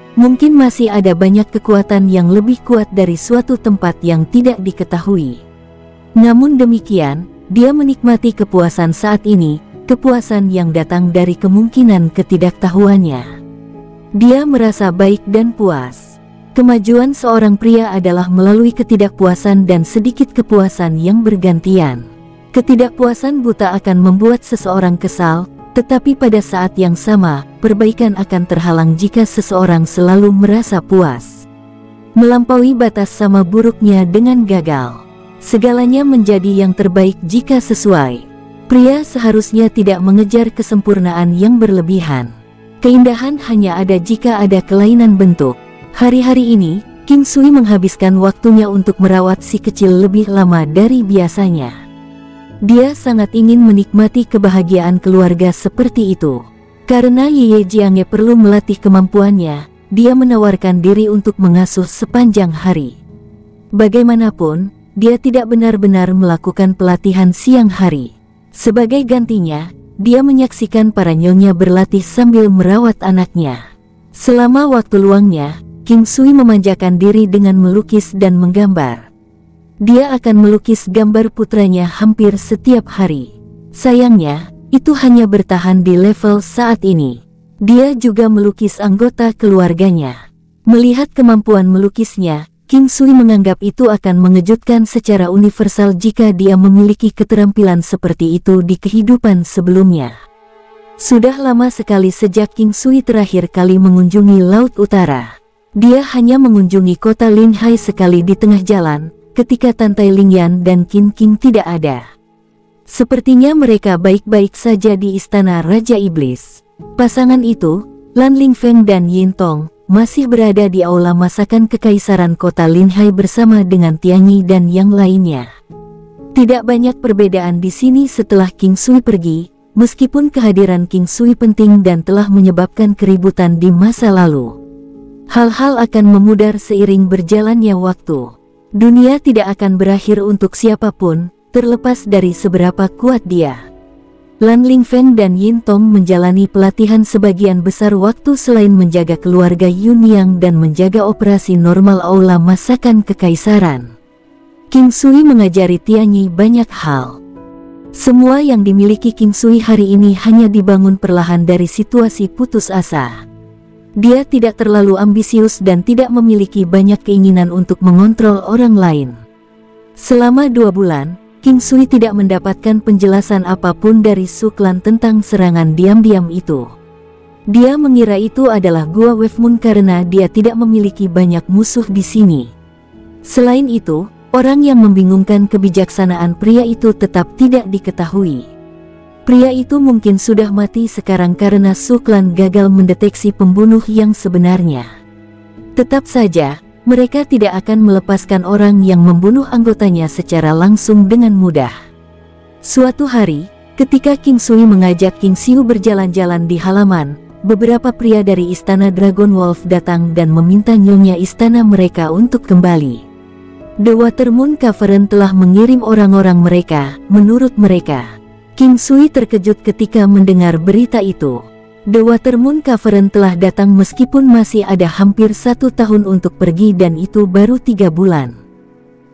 masih ada banyak kekuatan yang lebih kuat dari suatu tempat yang tidak diketahui. Namun demikian, dia menikmati kepuasan saat ini, kepuasan yang datang dari kemungkinan ketidaktahuannya. Dia merasa baik dan puas. Kemajuan seorang pria adalah melalui ketidakpuasan dan sedikit kepuasan yang bergantian. Ketidakpuasan buta akan membuat seseorang kesal, tetapi pada saat yang sama, perbaikan akan terhalang jika seseorang selalu merasa puas. Melampaui batas sama buruknya dengan gagal. Segalanya menjadi yang terbaik jika sesuai. Pria seharusnya tidak mengejar kesempurnaan yang berlebihan. Keindahan hanya ada jika ada kelainan bentuk. Hari-hari ini, King Sui menghabiskan waktunya untuk merawat si kecil lebih lama dari biasanya. Dia sangat ingin menikmati kebahagiaan keluarga seperti itu. Karena Ye Jiange perlu melatih kemampuannya, dia menawarkan diri untuk mengasuh sepanjang hari. Bagaimanapun, dia tidak benar-benar melakukan pelatihan siang hari. Sebagai gantinya, dia menyaksikan para nyonya berlatih sambil merawat anaknya. Selama waktu luangnya, King Sui memanjakan diri dengan melukis dan menggambar. Dia akan melukis gambar putranya hampir setiap hari. Sayangnya, itu hanya bertahan di level saat ini. Dia juga melukis anggota keluarganya. Melihat kemampuan melukisnya, King Sui menganggap itu akan mengejutkan secara universal jika dia memiliki keterampilan seperti itu di kehidupan sebelumnya. Sudah lama sekali sejak King Sui terakhir kali mengunjungi Laut Utara. Dia hanya mengunjungi kota Linhai sekali di tengah jalan, ketika Tantai Lingyan dan Qin King tidak ada. Sepertinya mereka baik-baik saja di istana Raja Iblis. Pasangan itu, Lan Lingfeng dan Yin Tong, masih berada di aula masakan kekaisaran kota Linhai bersama dengan Tianyi dan yang lainnya. Tidak banyak perbedaan di sini setelah King Sui pergi, meskipun kehadiran King Sui penting dan telah menyebabkan keributan di masa lalu. Hal-hal akan memudar seiring berjalannya waktu. Dunia tidak akan berakhir untuk siapapun, terlepas dari seberapa kuat dia. Lan Lingfeng dan Yin Tong menjalani pelatihan sebagian besar waktu selain menjaga keluarga Yun Yang dan menjaga operasi normal aula masakan kekaisaran. King Sui mengajari Tianyi banyak hal. Semua yang dimiliki King Sui hari ini hanya dibangun perlahan dari situasi putus asa. Dia tidak terlalu ambisius dan tidak memiliki banyak keinginan untuk mengontrol orang lain. Selama 2 bulan, King Sui tidak mendapatkan penjelasan apapun dari Su Klan tentang serangan diam-diam itu. Dia mengira itu adalah Gua Wave Moon karena dia tidak memiliki banyak musuh di sini. Selain itu, orang yang membingungkan kebijaksanaan pria itu tetap tidak diketahui. Pria itu mungkin sudah mati sekarang karena Su Klan gagal mendeteksi pembunuh yang sebenarnya. Tetap saja, mereka tidak akan melepaskan orang yang membunuh anggotanya secara langsung dengan mudah. Suatu hari, ketika King Sui mengajak King Xiu berjalan-jalan di halaman, beberapa pria dari istana Dragon Wolf datang dan meminta nyonya istana mereka untuk kembali. The Watermoon Cavern telah mengirim orang-orang mereka, menurut mereka. King Sui terkejut ketika mendengar berita itu. The Watermoon Cavern telah datang meskipun masih ada hampir 1 tahun untuk pergi dan itu baru 3 bulan.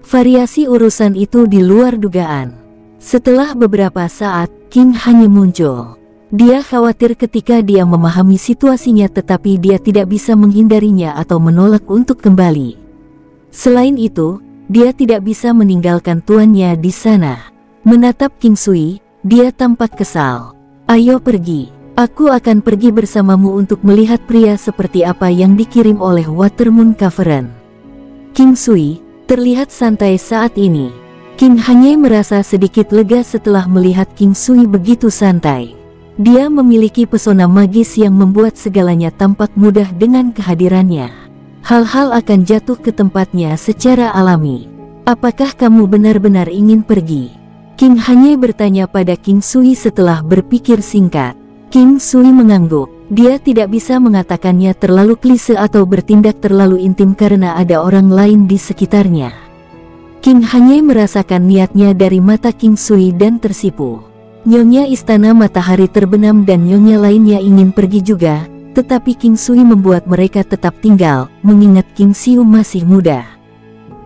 Variasi urusan itu di luar dugaan. Setelah beberapa saat, King hanya muncul. Dia khawatir ketika dia memahami situasinya tetapi dia tidak bisa menghindarinya atau menolak untuk kembali. Selain itu, dia tidak bisa meninggalkan tuannya di sana. Menatap King Sui, dia tampak kesal. "Ayo pergi. Aku akan pergi bersamamu untuk melihat pria seperti apa yang dikirim oleh Watermoon Cavern." King Sui terlihat santai saat ini. King Hanye merasa sedikit lega setelah melihat King Sui begitu santai. Dia memiliki pesona magis yang membuat segalanya tampak mudah dengan kehadirannya. Hal-hal akan jatuh ke tempatnya secara alami. "Apakah kamu benar-benar ingin pergi?" King Hanye bertanya pada King Sui setelah berpikir singkat. King Sui mengangguk. Dia tidak bisa mengatakannya terlalu klise atau bertindak terlalu intim karena ada orang lain di sekitarnya. King Hanye merasakan niatnya dari mata King Sui dan tersipu. Nyonya istana matahari terbenam dan nyonya lainnya ingin pergi juga, tetapi King Sui membuat mereka tetap tinggal, mengingat King Xiu masih muda.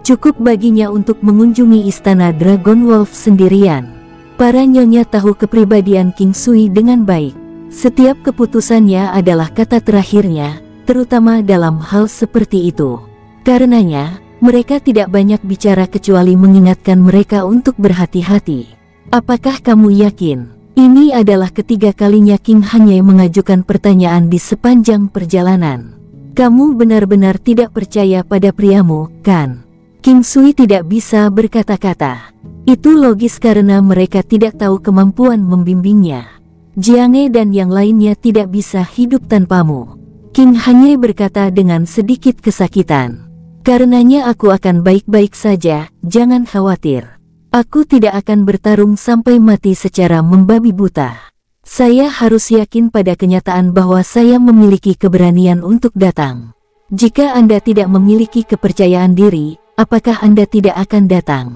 Cukup baginya untuk mengunjungi istana Dragon Wolf sendirian. Para nyonya tahu kepribadian King Sui dengan baik. Setiap keputusannya adalah kata terakhirnya, terutama dalam hal seperti itu. Karenanya, mereka tidak banyak bicara kecuali mengingatkan mereka untuk berhati-hati. "Apakah kamu yakin?" Ini adalah ketiga kalinya King Hanye mengajukan pertanyaan di sepanjang perjalanan. "Kamu benar-benar tidak percaya pada priamu, kan?" King Sui tidak bisa berkata-kata. Itu logis karena mereka tidak tahu kemampuan membimbingnya. Jiange dan yang lainnya tidak bisa hidup tanpamu. King Hanye berkata dengan sedikit kesakitan. "Karenanya aku akan baik-baik saja, jangan khawatir. Aku tidak akan bertarung sampai mati secara membabi buta. Saya harus yakin pada kenyataan bahwa saya memiliki keberanian untuk datang. Jika Anda tidak memiliki kepercayaan diri, apakah Anda tidak akan datang?"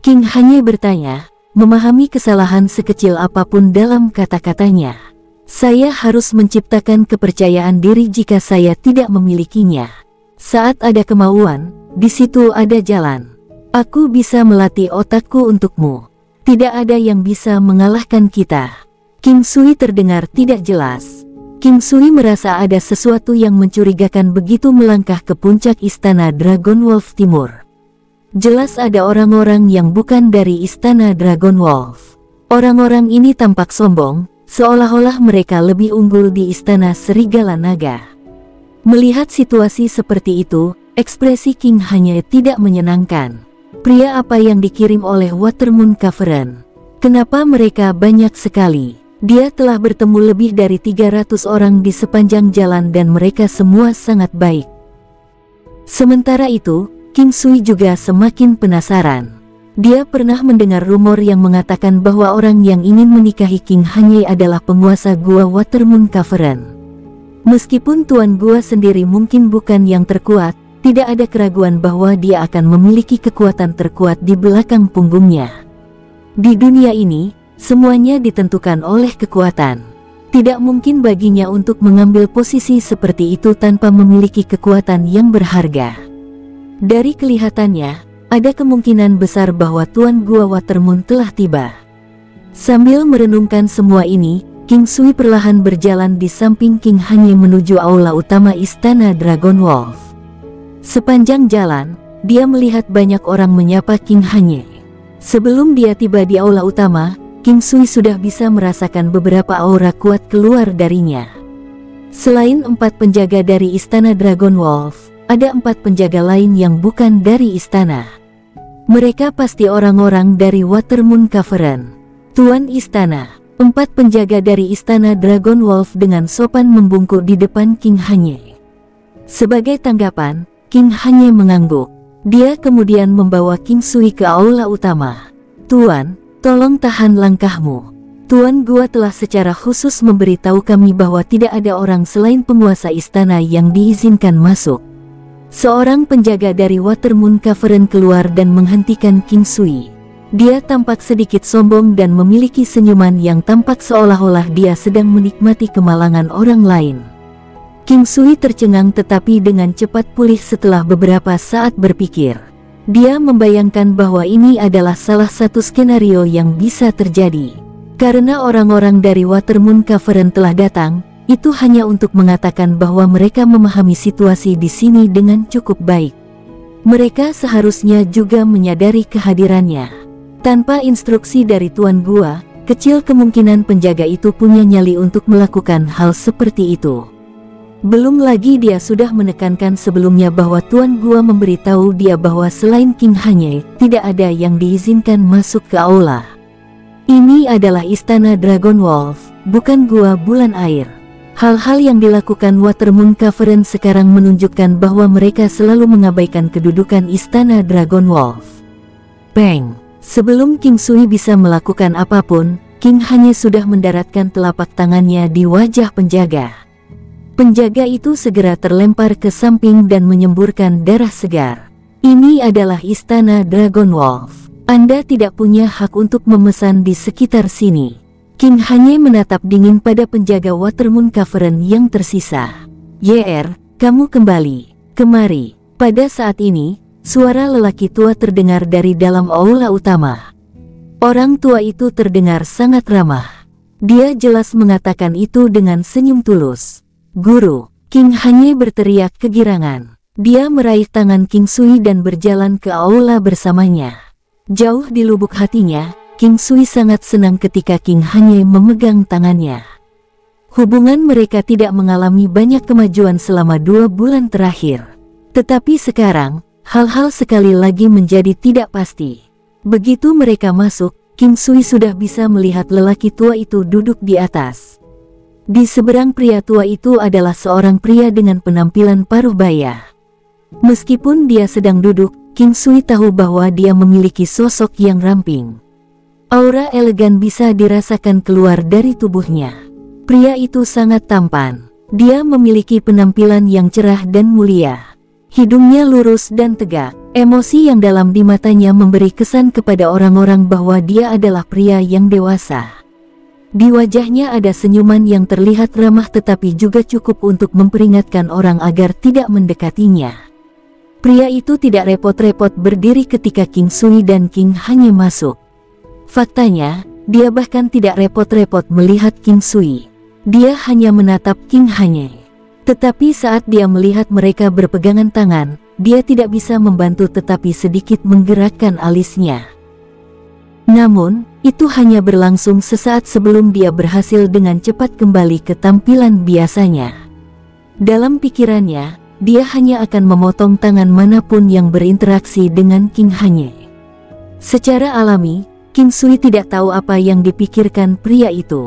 King Hanye bertanya, memahami kesalahan sekecil apapun dalam kata-katanya. "Saya harus menciptakan kepercayaan diri jika saya tidak memilikinya. Saat ada kemauan, di situ ada jalan. Aku bisa melatih otakku untukmu." Tidak ada yang bisa mengalahkan kita. King Sui terdengar tidak jelas. King Sui merasa ada sesuatu yang mencurigakan begitu melangkah ke puncak istana Dragon Wolf Timur. Jelas ada orang-orang yang bukan dari istana Dragon Wolf. Orang-orang ini tampak sombong, seolah-olah mereka lebih unggul di istana Serigala Naga. Melihat situasi seperti itu, ekspresi King Hanye tidak menyenangkan. Pria apa yang dikirim oleh Watermoon Cavern? Kenapa mereka banyak sekali? Dia telah bertemu lebih dari 300 orang di sepanjang jalan dan mereka semua sangat baik. Sementara itu, King Sui juga semakin penasaran. Dia pernah mendengar rumor yang mengatakan bahwa orang yang ingin menikahi King Hanye adalah penguasa gua Watermoon Cavern. Meskipun tuan gua sendiri mungkin bukan yang terkuat, tidak ada keraguan bahwa dia akan memiliki kekuatan terkuat di belakang punggungnya. Di dunia ini, semuanya ditentukan oleh kekuatan. Tidak mungkin baginya untuk mengambil posisi seperti itu tanpa memiliki kekuatan yang berharga. Dari kelihatannya, ada kemungkinan besar bahwa tuan gua Watermoon telah tiba. Sambil merenungkan semua ini, King Sui perlahan berjalan di samping King Hanye menuju aula utama istana Dragon Wolf. Sepanjang jalan, dia melihat banyak orang menyapa King Hanye. Sebelum dia tiba di aula utama, King Sui sudah bisa merasakan beberapa aura kuat keluar darinya. Selain 4 penjaga dari istana Dragon Wolf, ada 4 penjaga lain yang bukan dari istana. Mereka pasti orang-orang dari Watermoon Cavern. Tuan istana, 4 penjaga dari istana Dragon Wolf dengan sopan membungkuk di depan King Hanye. Sebagai tanggapan, King Hanye mengangguk. Dia kemudian membawa King Sui ke aula utama. Tuan, tolong tahan langkahmu. Tuan gua telah secara khusus memberitahu kami bahwa tidak ada orang selain penguasa istana yang diizinkan masuk. Seorang penjaga dari Watermoon Cavern keluar dan menghentikan King Sui. Dia tampak sedikit sombong dan memiliki senyuman yang tampak seolah-olah dia sedang menikmati kemalangan orang lain. King Sui tercengang tetapi dengan cepat pulih setelah beberapa saat berpikir. Dia membayangkan bahwa ini adalah salah satu skenario yang bisa terjadi. Karena orang-orang dari Watermoon Cavern telah datang, itu hanya untuk mengatakan bahwa mereka memahami situasi di sini dengan cukup baik. Mereka seharusnya juga menyadari kehadirannya. Tanpa instruksi dari tuan gua, kecil kemungkinan penjaga itu punya nyali untuk melakukan hal seperti itu. Belum lagi dia sudah menekankan sebelumnya bahwa tuan gua memberitahu dia bahwa selain King Hanye, tidak ada yang diizinkan masuk ke aula. Ini adalah istana Dragon Wolf, bukan gua bulan air. Hal-hal yang dilakukan Watermoon Cavern sekarang menunjukkan bahwa mereka selalu mengabaikan kedudukan istana Dragon Wolf. Peng! Sebelum King Sui bisa melakukan apapun, King Hanye sudah mendaratkan telapak tangannya di wajah penjaga. Penjaga itu segera terlempar ke samping dan menyemburkan darah segar. Ini adalah istana Dragon Wolf. Anda tidak punya hak untuk memesan di sekitar sini. King Hanye menatap dingin pada penjaga Watermoon Cavern yang tersisa. "YR, kamu kembali. Kemari." Pada saat ini, suara lelaki tua terdengar dari dalam aula utama. Orang tua itu terdengar sangat ramah. Dia jelas mengatakan itu dengan senyum tulus. "Guru!" King Hanye berteriak kegirangan. Dia meraih tangan King Sui dan berjalan ke aula bersamanya. Jauh di lubuk hatinya, King Sui sangat senang ketika King Hanye memegang tangannya. Hubungan mereka tidak mengalami banyak kemajuan selama 2 bulan terakhir. Tetapi sekarang, hal-hal sekali lagi menjadi tidak pasti. Begitu mereka masuk, King Sui sudah bisa melihat lelaki tua itu duduk di atas. Di seberang pria tua itu adalah seorang pria dengan penampilan paruh baya. Meskipun dia sedang duduk, King Sui tahu bahwa dia memiliki sosok yang ramping. Aura elegan bisa dirasakan keluar dari tubuhnya. Pria itu sangat tampan. Dia memiliki penampilan yang cerah dan mulia. Hidungnya lurus dan tegak. Emosi yang dalam di matanya memberi kesan kepada orang-orang bahwa dia adalah pria yang dewasa. Di wajahnya ada senyuman yang terlihat ramah tetapi juga cukup untuk memperingatkan orang agar tidak mendekatinya. Pria itu tidak repot-repot berdiri ketika King Sui dan King Hanye masuk. Faktanya, dia bahkan tidak repot-repot melihat King Sui. Dia hanya menatap King Hanye. Tetapi saat dia melihat mereka berpegangan tangan, dia tidak bisa membantu tetapi sedikit menggerakkan alisnya. Namun, itu hanya berlangsung sesaat sebelum dia berhasil dengan cepat kembali ke tampilan biasanya. Dalam pikirannya, dia hanya akan memotong tangan manapun yang berinteraksi dengan King Hanye. Secara alami, King Sui tidak tahu apa yang dipikirkan pria itu.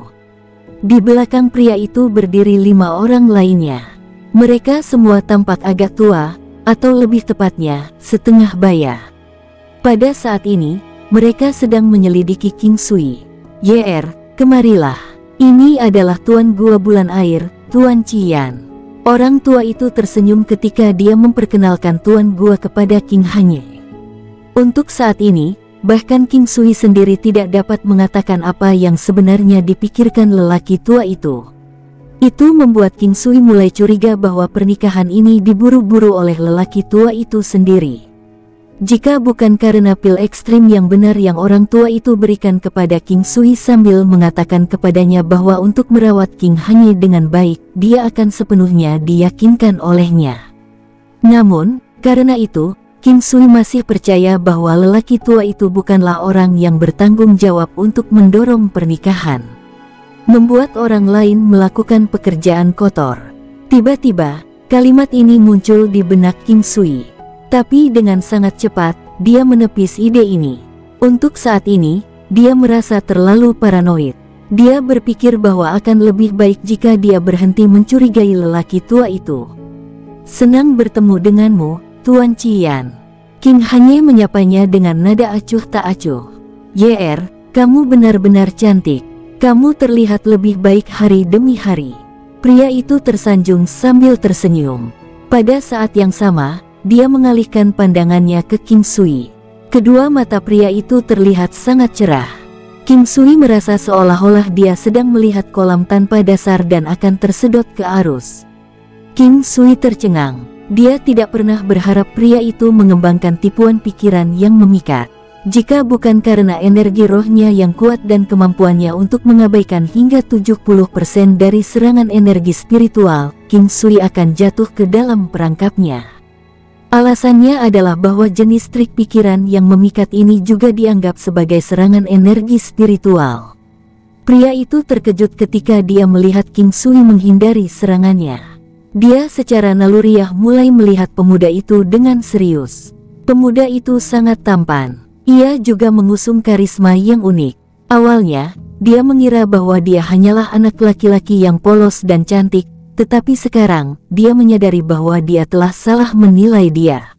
Di belakang pria itu berdiri 5 orang lainnya. Mereka semua tampak agak tua, atau lebih tepatnya, setengah baya. Pada saat ini, mereka sedang menyelidiki King Sui. "YR, kemarilah. Ini adalah Tuan Gua Bulan Air, Tuan Qian." Orang tua itu tersenyum ketika dia memperkenalkan Tuan Gua kepada King Hanye. Untuk saat ini, bahkan King Sui sendiri tidak dapat mengatakan apa yang sebenarnya dipikirkan lelaki tua itu. Itu membuat King Sui mulai curiga bahwa pernikahan ini diburu-buru oleh lelaki tua itu sendiri. Jika bukan karena pil ekstrim yang benar yang orang tua itu berikan kepada King Sui sambil mengatakan kepadanya bahwa untuk merawat King Hanye dengan baik, dia akan sepenuhnya diyakinkan olehnya. Namun, karena itu, King Sui masih percaya bahwa lelaki tua itu bukanlah orang yang bertanggung jawab untuk mendorong pernikahan. Membuat orang lain melakukan pekerjaan kotor. Tiba-tiba, kalimat ini muncul di benak King Sui. Tapi dengan sangat cepat, dia menepis ide ini. Untuk saat ini, dia merasa terlalu paranoid. Dia berpikir bahwa akan lebih baik jika dia berhenti mencurigai lelaki tua itu. "Senang bertemu denganmu, Tuan Qian." King Hanye menyapanya dengan nada acuh tak acuh. "YR, kamu benar-benar cantik. Kamu terlihat lebih baik hari demi hari." Pria itu tersanjung sambil tersenyum. Pada saat yang sama, dia mengalihkan pandangannya ke King Sui. Kedua mata pria itu terlihat sangat cerah. King Sui merasa seolah-olah dia sedang melihat kolam tanpa dasar dan akan tersedot ke arus. King Sui tercengang. Dia tidak pernah berharap pria itu mengembangkan tipuan pikiran yang memikat. Jika bukan karena energi rohnya yang kuat dan kemampuannya untuk mengabaikan hingga 70% dari serangan energi spiritual, King Sui akan jatuh ke dalam perangkapnya. Alasannya adalah bahwa jenis trik pikiran yang memikat ini juga dianggap sebagai serangan energi spiritual. Pria itu terkejut ketika dia melihat King Sui menghindari serangannya. Dia secara naluriah mulai melihat pemuda itu dengan serius. Pemuda itu sangat tampan. Ia juga mengusung karisma yang unik. Awalnya, dia mengira bahwa dia hanyalah anak laki-laki yang polos dan cantik, tetapi sekarang, dia menyadari bahwa dia telah salah menilai dia.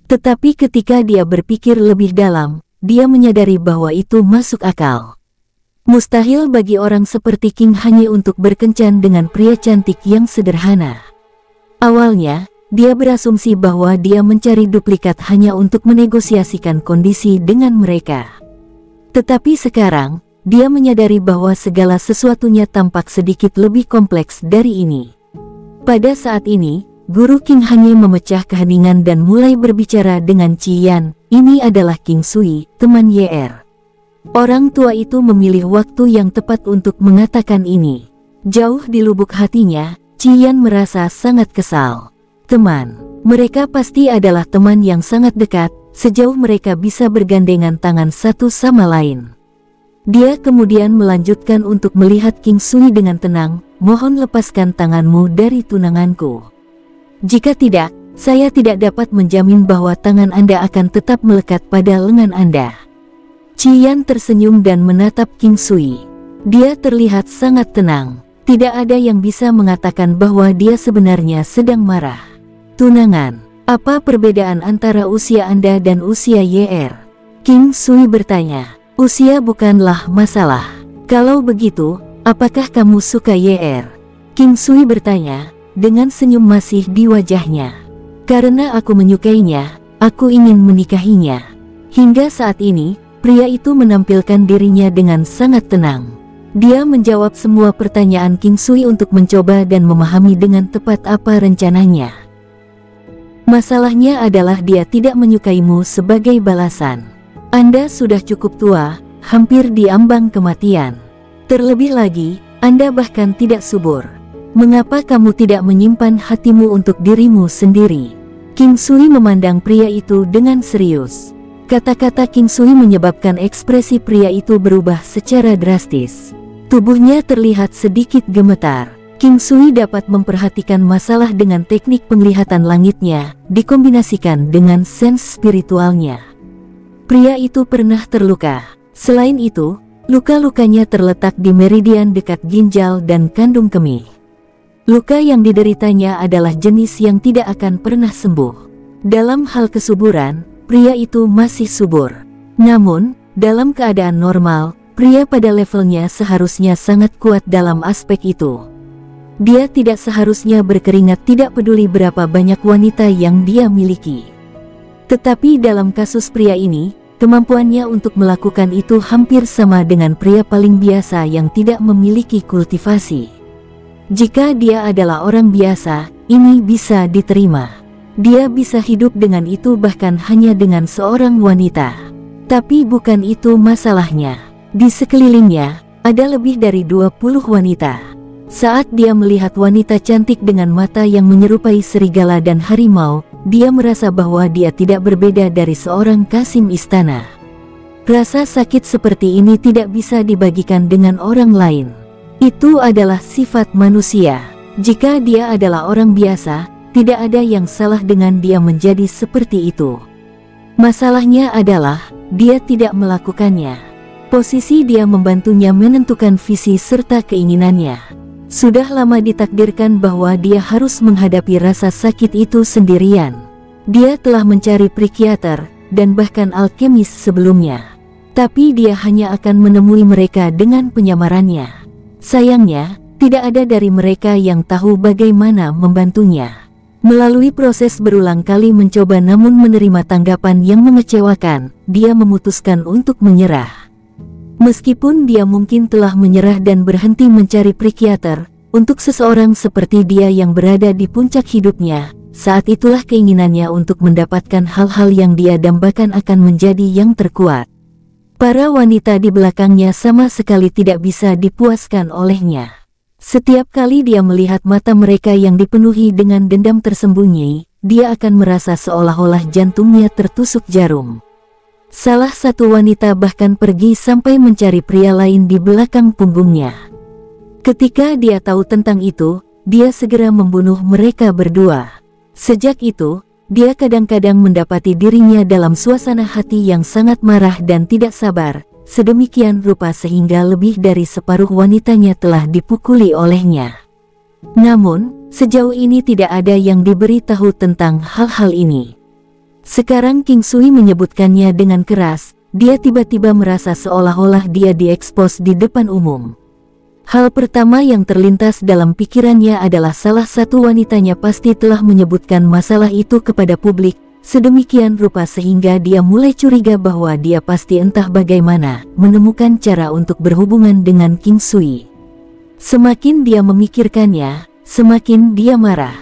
Tetapi ketika dia berpikir lebih dalam, dia menyadari bahwa itu masuk akal. Mustahil bagi orang seperti King Hanye untuk berkencan dengan pria cantik yang sederhana. Awalnya, dia berasumsi bahwa dia mencari duplikat hanya untuk menegosiasikan kondisi dengan mereka. Tetapi sekarang, dia menyadari bahwa segala sesuatunya tampak sedikit lebih kompleks dari ini. Pada saat ini, Guru King Hanye memecah keheningan dan mulai berbicara dengan Qian. "Ini adalah King Sui, teman YR." Orang tua itu memilih waktu yang tepat untuk mengatakan ini. Jauh di lubuk hatinya, Qian merasa sangat kesal. Teman, mereka pasti adalah teman yang sangat dekat, sejauh mereka bisa bergandengan tangan satu sama lain. Dia kemudian melanjutkan untuk melihat King Sui dengan tenang. "Mohon lepaskan tanganmu dari tunanganku. Jika tidak, saya tidak dapat menjamin bahwa tangan Anda akan tetap melekat pada lengan Anda." Qian tersenyum dan menatap King Sui. Dia terlihat sangat tenang. Tidak ada yang bisa mengatakan bahwa dia sebenarnya sedang marah. "Tunangan, apa perbedaan antara usia Anda dan usia YR?" King Sui bertanya. "Usia bukanlah masalah. Kalau begitu, apakah kamu suka YR?" King Sui bertanya, dengan senyum masih di wajahnya. "Karena aku menyukainya, aku ingin menikahinya." Hingga saat ini, pria itu menampilkan dirinya dengan sangat tenang. Dia menjawab semua pertanyaan King Sui untuk mencoba dan memahami dengan tepat apa rencananya. "Masalahnya adalah dia tidak menyukaimu sebagai balasan. Anda sudah cukup tua, hampir diambang kematian. Terlebih lagi, Anda bahkan tidak subur. Mengapa kamu tidak menyimpan hatimu untuk dirimu sendiri? King Sui memandang pria itu dengan serius. Kata-kata King Sui menyebabkan ekspresi pria itu berubah secara drastis. Tubuhnya terlihat sedikit gemetar. King Sui dapat memperhatikan masalah dengan teknik penglihatan langitnya, dikombinasikan dengan sense spiritualnya. Pria itu pernah terluka. Selain itu, luka-lukanya terletak di meridian dekat ginjal dan kandung kemih. Luka yang dideritanya adalah jenis yang tidak akan pernah sembuh. Dalam hal kesuburan, pria itu masih subur. Namun, dalam keadaan normal, pria pada levelnya seharusnya sangat kuat dalam aspek itu. Dia tidak seharusnya berkeringat tidak peduli berapa banyak wanita yang dia miliki. Tetapi dalam kasus pria ini, kemampuannya untuk melakukan itu hampir sama dengan pria paling biasa yang tidak memiliki kultivasi. Jika dia adalah orang biasa, ini bisa diterima. Dia bisa hidup dengan itu bahkan hanya dengan seorang wanita. Tapi bukan itu masalahnya. Di sekelilingnya, ada lebih dari 20 wanita. Saat dia melihat wanita cantik dengan mata yang menyerupai serigala dan harimau, dia merasa bahwa dia tidak berbeda dari seorang kasim istana. Rasa sakit seperti ini tidak bisa dibagikan dengan orang lain. Itu adalah sifat manusia. Jika dia adalah orang biasa, tidak ada yang salah dengan dia menjadi seperti itu. Masalahnya adalah, dia tidak melakukannya. Posisi dia membantunya menentukan visi serta keinginannya. Sudah lama ditakdirkan bahwa dia harus menghadapi rasa sakit itu sendirian. Dia telah mencari psikiater dan bahkan alkemis sebelumnya. Tapi dia hanya akan menemui mereka dengan penyamarannya. Sayangnya, tidak ada dari mereka yang tahu bagaimana membantunya. Melalui proses berulang kali mencoba namun menerima tanggapan yang mengecewakan, dia memutuskan untuk menyerah. Meskipun dia mungkin telah menyerah dan berhenti mencari psikiater, untuk seseorang seperti dia yang berada di puncak hidupnya, saat itulah keinginannya untuk mendapatkan hal-hal yang dia dambakan akan menjadi yang terkuat. Para wanita di belakangnya sama sekali tidak bisa dipuaskan olehnya. Setiap kali dia melihat mata mereka yang dipenuhi dengan dendam tersembunyi, dia akan merasa seolah-olah jantungnya tertusuk jarum. Salah satu wanita bahkan pergi sampai mencari pria lain di belakang punggungnya. Ketika dia tahu tentang itu, dia segera membunuh mereka berdua. Sejak itu, dia kadang-kadang mendapati dirinya dalam suasana hati yang sangat marah dan tidak sabar, sedemikian rupa sehingga lebih dari separuh wanitanya telah dipukuli olehnya. Namun, sejauh ini tidak ada yang diberitahu tentang hal-hal ini. Sekarang King Sui menyebutkannya dengan keras, dia tiba-tiba merasa seolah-olah dia diekspos di depan umum. Hal pertama yang terlintas dalam pikirannya adalah salah satu wanitanya pasti telah menyebutkan masalah itu kepada publik, sedemikian rupa sehingga dia mulai curiga bahwa dia pasti entah bagaimana menemukan cara untuk berhubungan dengan King Sui. Semakin dia memikirkannya, semakin dia marah.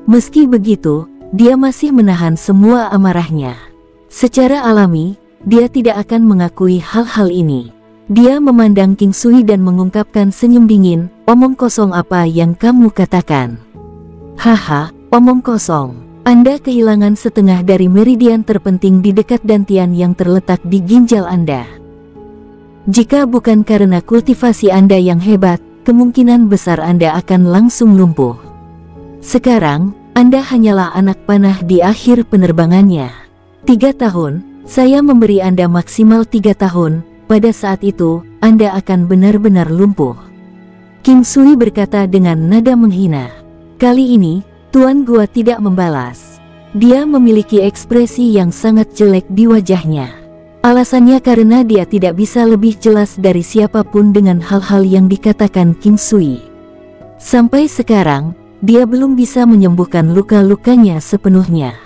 Meski begitu, dia masih menahan semua amarahnya. Secara alami, dia tidak akan mengakui hal-hal ini. Dia memandang King Sui dan mengungkapkan senyum dingin, "Omong kosong apa yang kamu katakan?" "Haha, omong kosong. Anda kehilangan setengah dari meridian terpenting di dekat dantian yang terletak di ginjal Anda. Jika bukan karena kultivasi Anda yang hebat, kemungkinan besar Anda akan langsung lumpuh. Sekarang, Anda hanyalah anak panah di akhir penerbangannya. 3 tahun, saya memberi Anda maksimal 3 tahun, pada saat itu, Anda akan benar-benar lumpuh." King Sui berkata dengan nada menghina. Kali ini, Tuan Gua tidak membalas. Dia memiliki ekspresi yang sangat jelek di wajahnya. Alasannya karena dia tidak bisa lebih jelas dari siapapun dengan hal-hal yang dikatakan King Sui. Sampai sekarang, dia belum bisa menyembuhkan luka-lukanya sepenuhnya.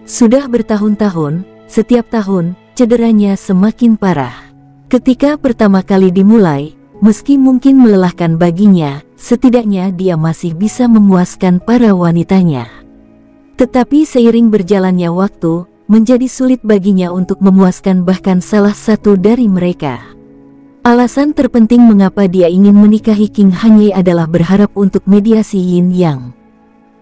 Sudah bertahun-tahun, setiap tahun, cederanya semakin parah. Ketika pertama kali dimulai, meski mungkin melelahkan baginya, setidaknya dia masih bisa memuaskan para wanitanya. Tetapi seiring berjalannya waktu, menjadi sulit baginya untuk memuaskan bahkan salah satu dari mereka. Alasan terpenting mengapa dia ingin menikahi King Hanye adalah berharap untuk mediasi Yin Yang.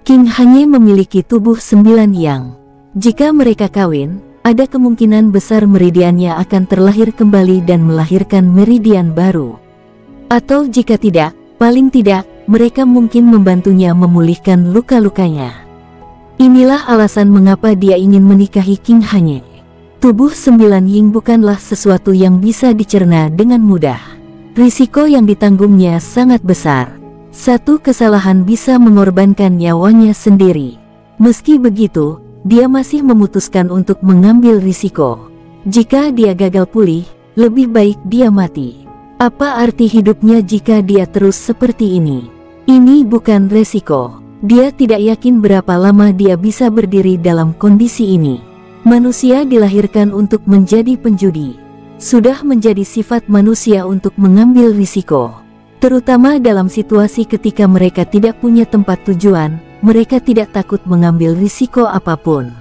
King Hanye memiliki tubuh 9 Yang. Jika mereka kawin, ada kemungkinan besar meridiannya akan terlahir kembali dan melahirkan meridian baru. Atau jika tidak, paling tidak, mereka mungkin membantunya memulihkan luka-lukanya. Inilah alasan mengapa dia ingin menikahi King Hanye. Tubuh 9 Yin bukanlah sesuatu yang bisa dicerna dengan mudah. Risiko yang ditanggungnya sangat besar. Satu kesalahan bisa mengorbankan nyawanya sendiri. Meski begitu, dia masih memutuskan untuk mengambil risiko. Jika dia gagal pulih, lebih baik dia mati. Apa arti hidupnya jika dia terus seperti ini? Ini bukan resiko. Dia tidak yakin berapa lama dia bisa berdiri dalam kondisi ini. Manusia dilahirkan untuk menjadi penjudi. Sudah menjadi sifat manusia untuk mengambil risiko. Terutama dalam situasi ketika mereka tidak punya tempat tujuan, mereka tidak takut mengambil risiko apapun.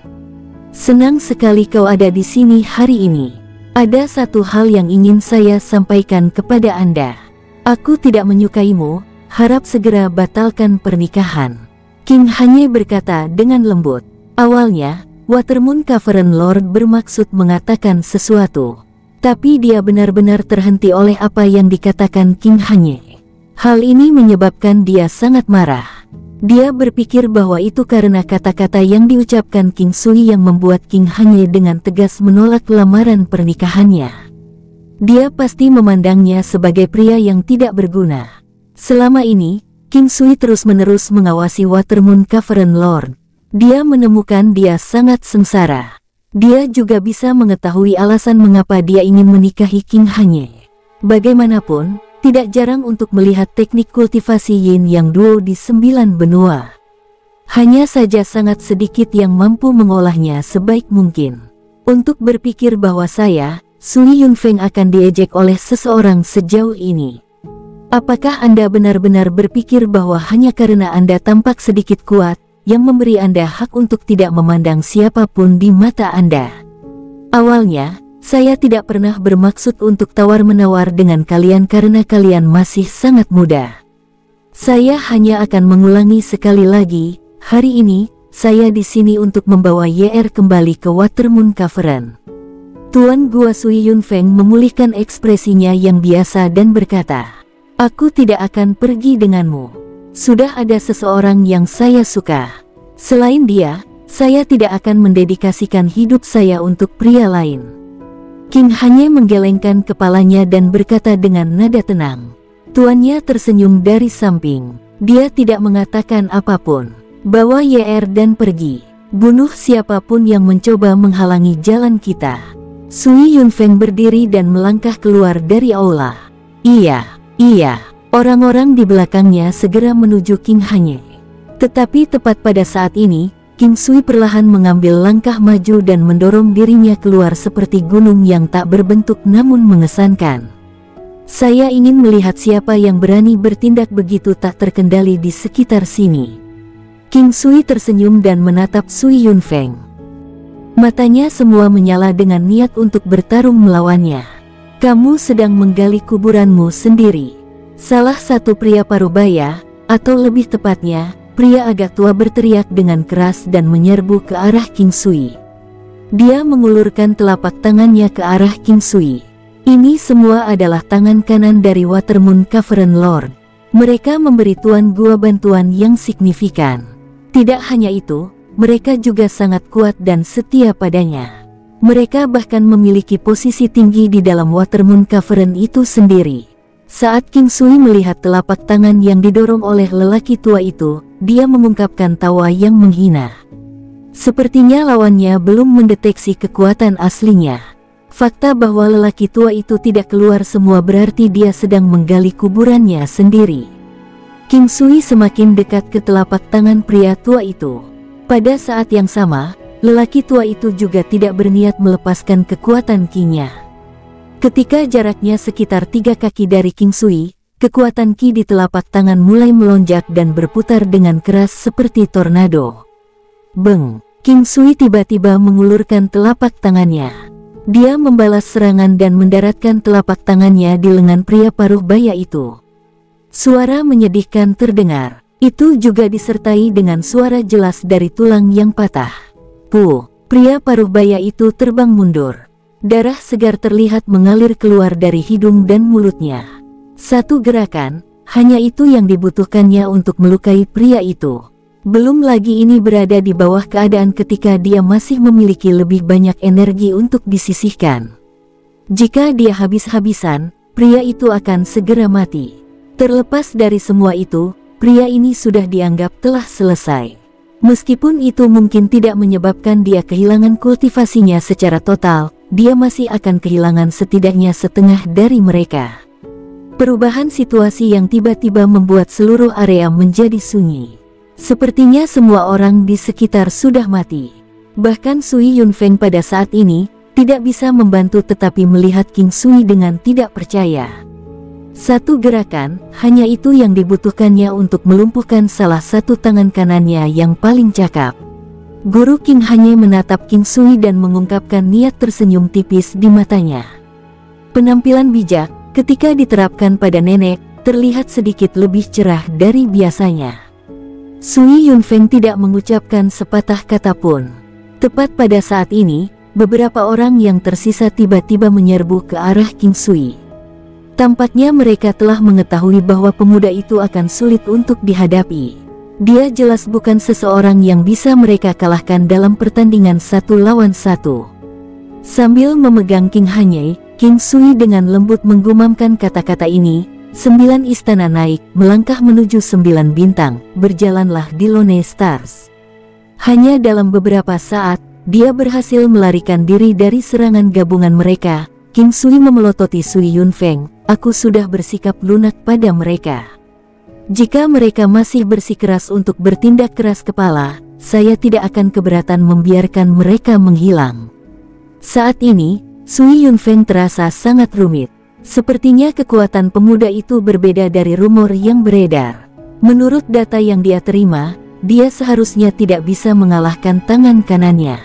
Senang sekali kau ada di sini hari ini. Ada satu hal yang ingin saya sampaikan kepada Anda. Aku tidak menyukaimu, harap segera batalkan pernikahan. King Hanye berkata dengan lembut. Awalnya, Watermoon Cavern Lord bermaksud mengatakan sesuatu. Tapi dia benar-benar terhenti oleh apa yang dikatakan King Hanye. Hal ini menyebabkan dia sangat marah. Dia berpikir bahwa itu karena kata-kata yang diucapkan King Sui yang membuat King Hanye dengan tegas menolak lamaran pernikahannya. Dia pasti memandangnya sebagai pria yang tidak berguna. Selama ini, King Sui terus-menerus mengawasi Watermoon Cavern Lord. Dia menemukan dia sangat sengsara. Dia juga bisa mengetahui alasan mengapa dia ingin menikahi King Hanye. Bagaimanapun, tidak jarang untuk melihat teknik kultivasi Yin Yang Duo di 9 benua. Hanya saja sangat sedikit yang mampu mengolahnya sebaik mungkin. Untuk berpikir bahwa saya, Sui Yunfeng akan diejek oleh seseorang sejauh ini. Apakah Anda benar-benar berpikir bahwa hanya karena Anda tampak sedikit kuat, yang memberi Anda hak untuk tidak memandang siapapun di mata Anda? Awalnya, saya tidak pernah bermaksud untuk tawar-menawar dengan kalian karena kalian masih sangat muda. Saya hanya akan mengulangi sekali lagi, hari ini, saya di sini untuk membawa YR kembali ke Watermoon Cavern. Tuan Gua Sui Yunfeng memulihkan ekspresinya yang biasa dan berkata, aku tidak akan pergi denganmu. Sudah ada seseorang yang saya suka. Selain dia, saya tidak akan mendedikasikan hidup saya untuk pria lain. King Hanye menggelengkan kepalanya dan berkata dengan nada tenang. Tuannya tersenyum dari samping. Dia tidak mengatakan apapun. Bawa YR dan pergi. Bunuh siapapun yang mencoba menghalangi jalan kita. Sui Yunfeng berdiri dan melangkah keluar dari aula. Iya. Orang-orang di belakangnya segera menuju King Hanye. Tetapi tepat pada saat ini, King Sui perlahan mengambil langkah maju dan mendorong dirinya keluar seperti gunung yang tak berbentuk namun mengesankan. Saya ingin melihat siapa yang berani bertindak begitu tak terkendali di sekitar sini. King Sui tersenyum dan menatap Sui Yunfeng. Matanya semua menyala dengan niat untuk bertarung melawannya. Kamu sedang menggali kuburanmu sendiri. Salah satu pria parubaya, atau lebih tepatnya, pria agak tua berteriak dengan keras dan menyerbu ke arah King Sui. Dia mengulurkan telapak tangannya ke arah King Sui. Ini semua adalah tangan kanan dari Watermoon Cavern Lord. Mereka memberi Tuan Gua bantuan yang signifikan. Tidak hanya itu, mereka juga sangat kuat dan setia padanya. Mereka bahkan memiliki posisi tinggi di dalam Watermoon Cavern itu sendiri. Saat King Sui melihat telapak tangan yang didorong oleh lelaki tua itu, dia mengungkapkan tawa yang menghina. Sepertinya lawannya belum mendeteksi kekuatan aslinya. Fakta bahwa lelaki tua itu tidak keluar semua berarti dia sedang menggali kuburannya sendiri. King Sui semakin dekat ke telapak tangan pria tua itu. Pada saat yang sama, lelaki tua itu juga tidak berniat melepaskan kekuatan Qi-nya. Ketika jaraknya sekitar 3 kaki dari King Sui, kekuatan Qi di telapak tangan mulai melonjak dan berputar dengan keras seperti tornado. Beng! King Sui tiba-tiba mengulurkan telapak tangannya. Dia membalas serangan dan mendaratkan telapak tangannya di lengan pria paruh baya itu. Suara menyedihkan terdengar. Itu juga disertai dengan suara jelas dari tulang yang patah. Puh, pria paruh baya itu terbang mundur. Darah segar terlihat mengalir keluar dari hidung dan mulutnya. Satu gerakan, hanya itu yang dibutuhkannya untuk melukai pria itu. Belum lagi ini berada di bawah keadaan ketika dia masih memiliki lebih banyak energi untuk disisihkan. Jika dia habis-habisan, pria itu akan segera mati. Terlepas dari semua itu, pria ini sudah dianggap telah selesai. Meskipun itu mungkin tidak menyebabkan dia kehilangan kultivasinya secara total, dia masih akan kehilangan setidaknya setengah dari mereka. Perubahan situasi yang tiba-tiba membuat seluruh area menjadi sunyi. Sepertinya semua orang di sekitar sudah mati. Bahkan Sui Yunfeng pada saat ini tidak bisa membantu tetapi melihat King Sui dengan tidak percaya. Satu gerakan, hanya itu yang dibutuhkannya untuk melumpuhkan salah satu tangan kanannya yang paling cakap. Guru King hanya menatap King Sui dan mengungkapkan niat tersenyum tipis di matanya. Penampilan bijak, ketika diterapkan pada nenek, terlihat sedikit lebih cerah dari biasanya. Sui Yunfeng tidak mengucapkan sepatah kata pun. Tepat pada saat ini, beberapa orang yang tersisa tiba-tiba menyerbu ke arah King Sui. Tampaknya mereka telah mengetahui bahwa pemuda itu akan sulit untuk dihadapi. Dia jelas bukan seseorang yang bisa mereka kalahkan dalam pertandingan 1 lawan 1. Sambil memegang King Hanyei, King Sui dengan lembut menggumamkan kata-kata ini. 9 istana naik, melangkah menuju 9 bintang, berjalanlah di Lone Stars. Hanya dalam beberapa saat, dia berhasil melarikan diri dari serangan gabungan mereka. King Sui memelototi Sui Yunfeng, aku sudah bersikap lunak pada mereka. Jika mereka masih bersikeras untuk bertindak keras kepala, saya tidak akan keberatan membiarkan mereka menghilang. Saat ini, Sui Yunfeng terasa sangat rumit. Sepertinya kekuatan pemuda itu berbeda dari rumor yang beredar. Menurut data yang dia terima, dia seharusnya tidak bisa mengalahkan tangan kanannya.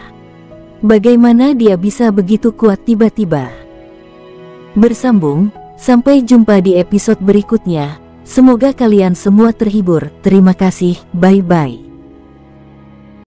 Bagaimana dia bisa begitu kuat tiba-tiba? Bersambung, sampai jumpa di episode berikutnya. Semoga kalian semua terhibur. Terima kasih, bye-bye.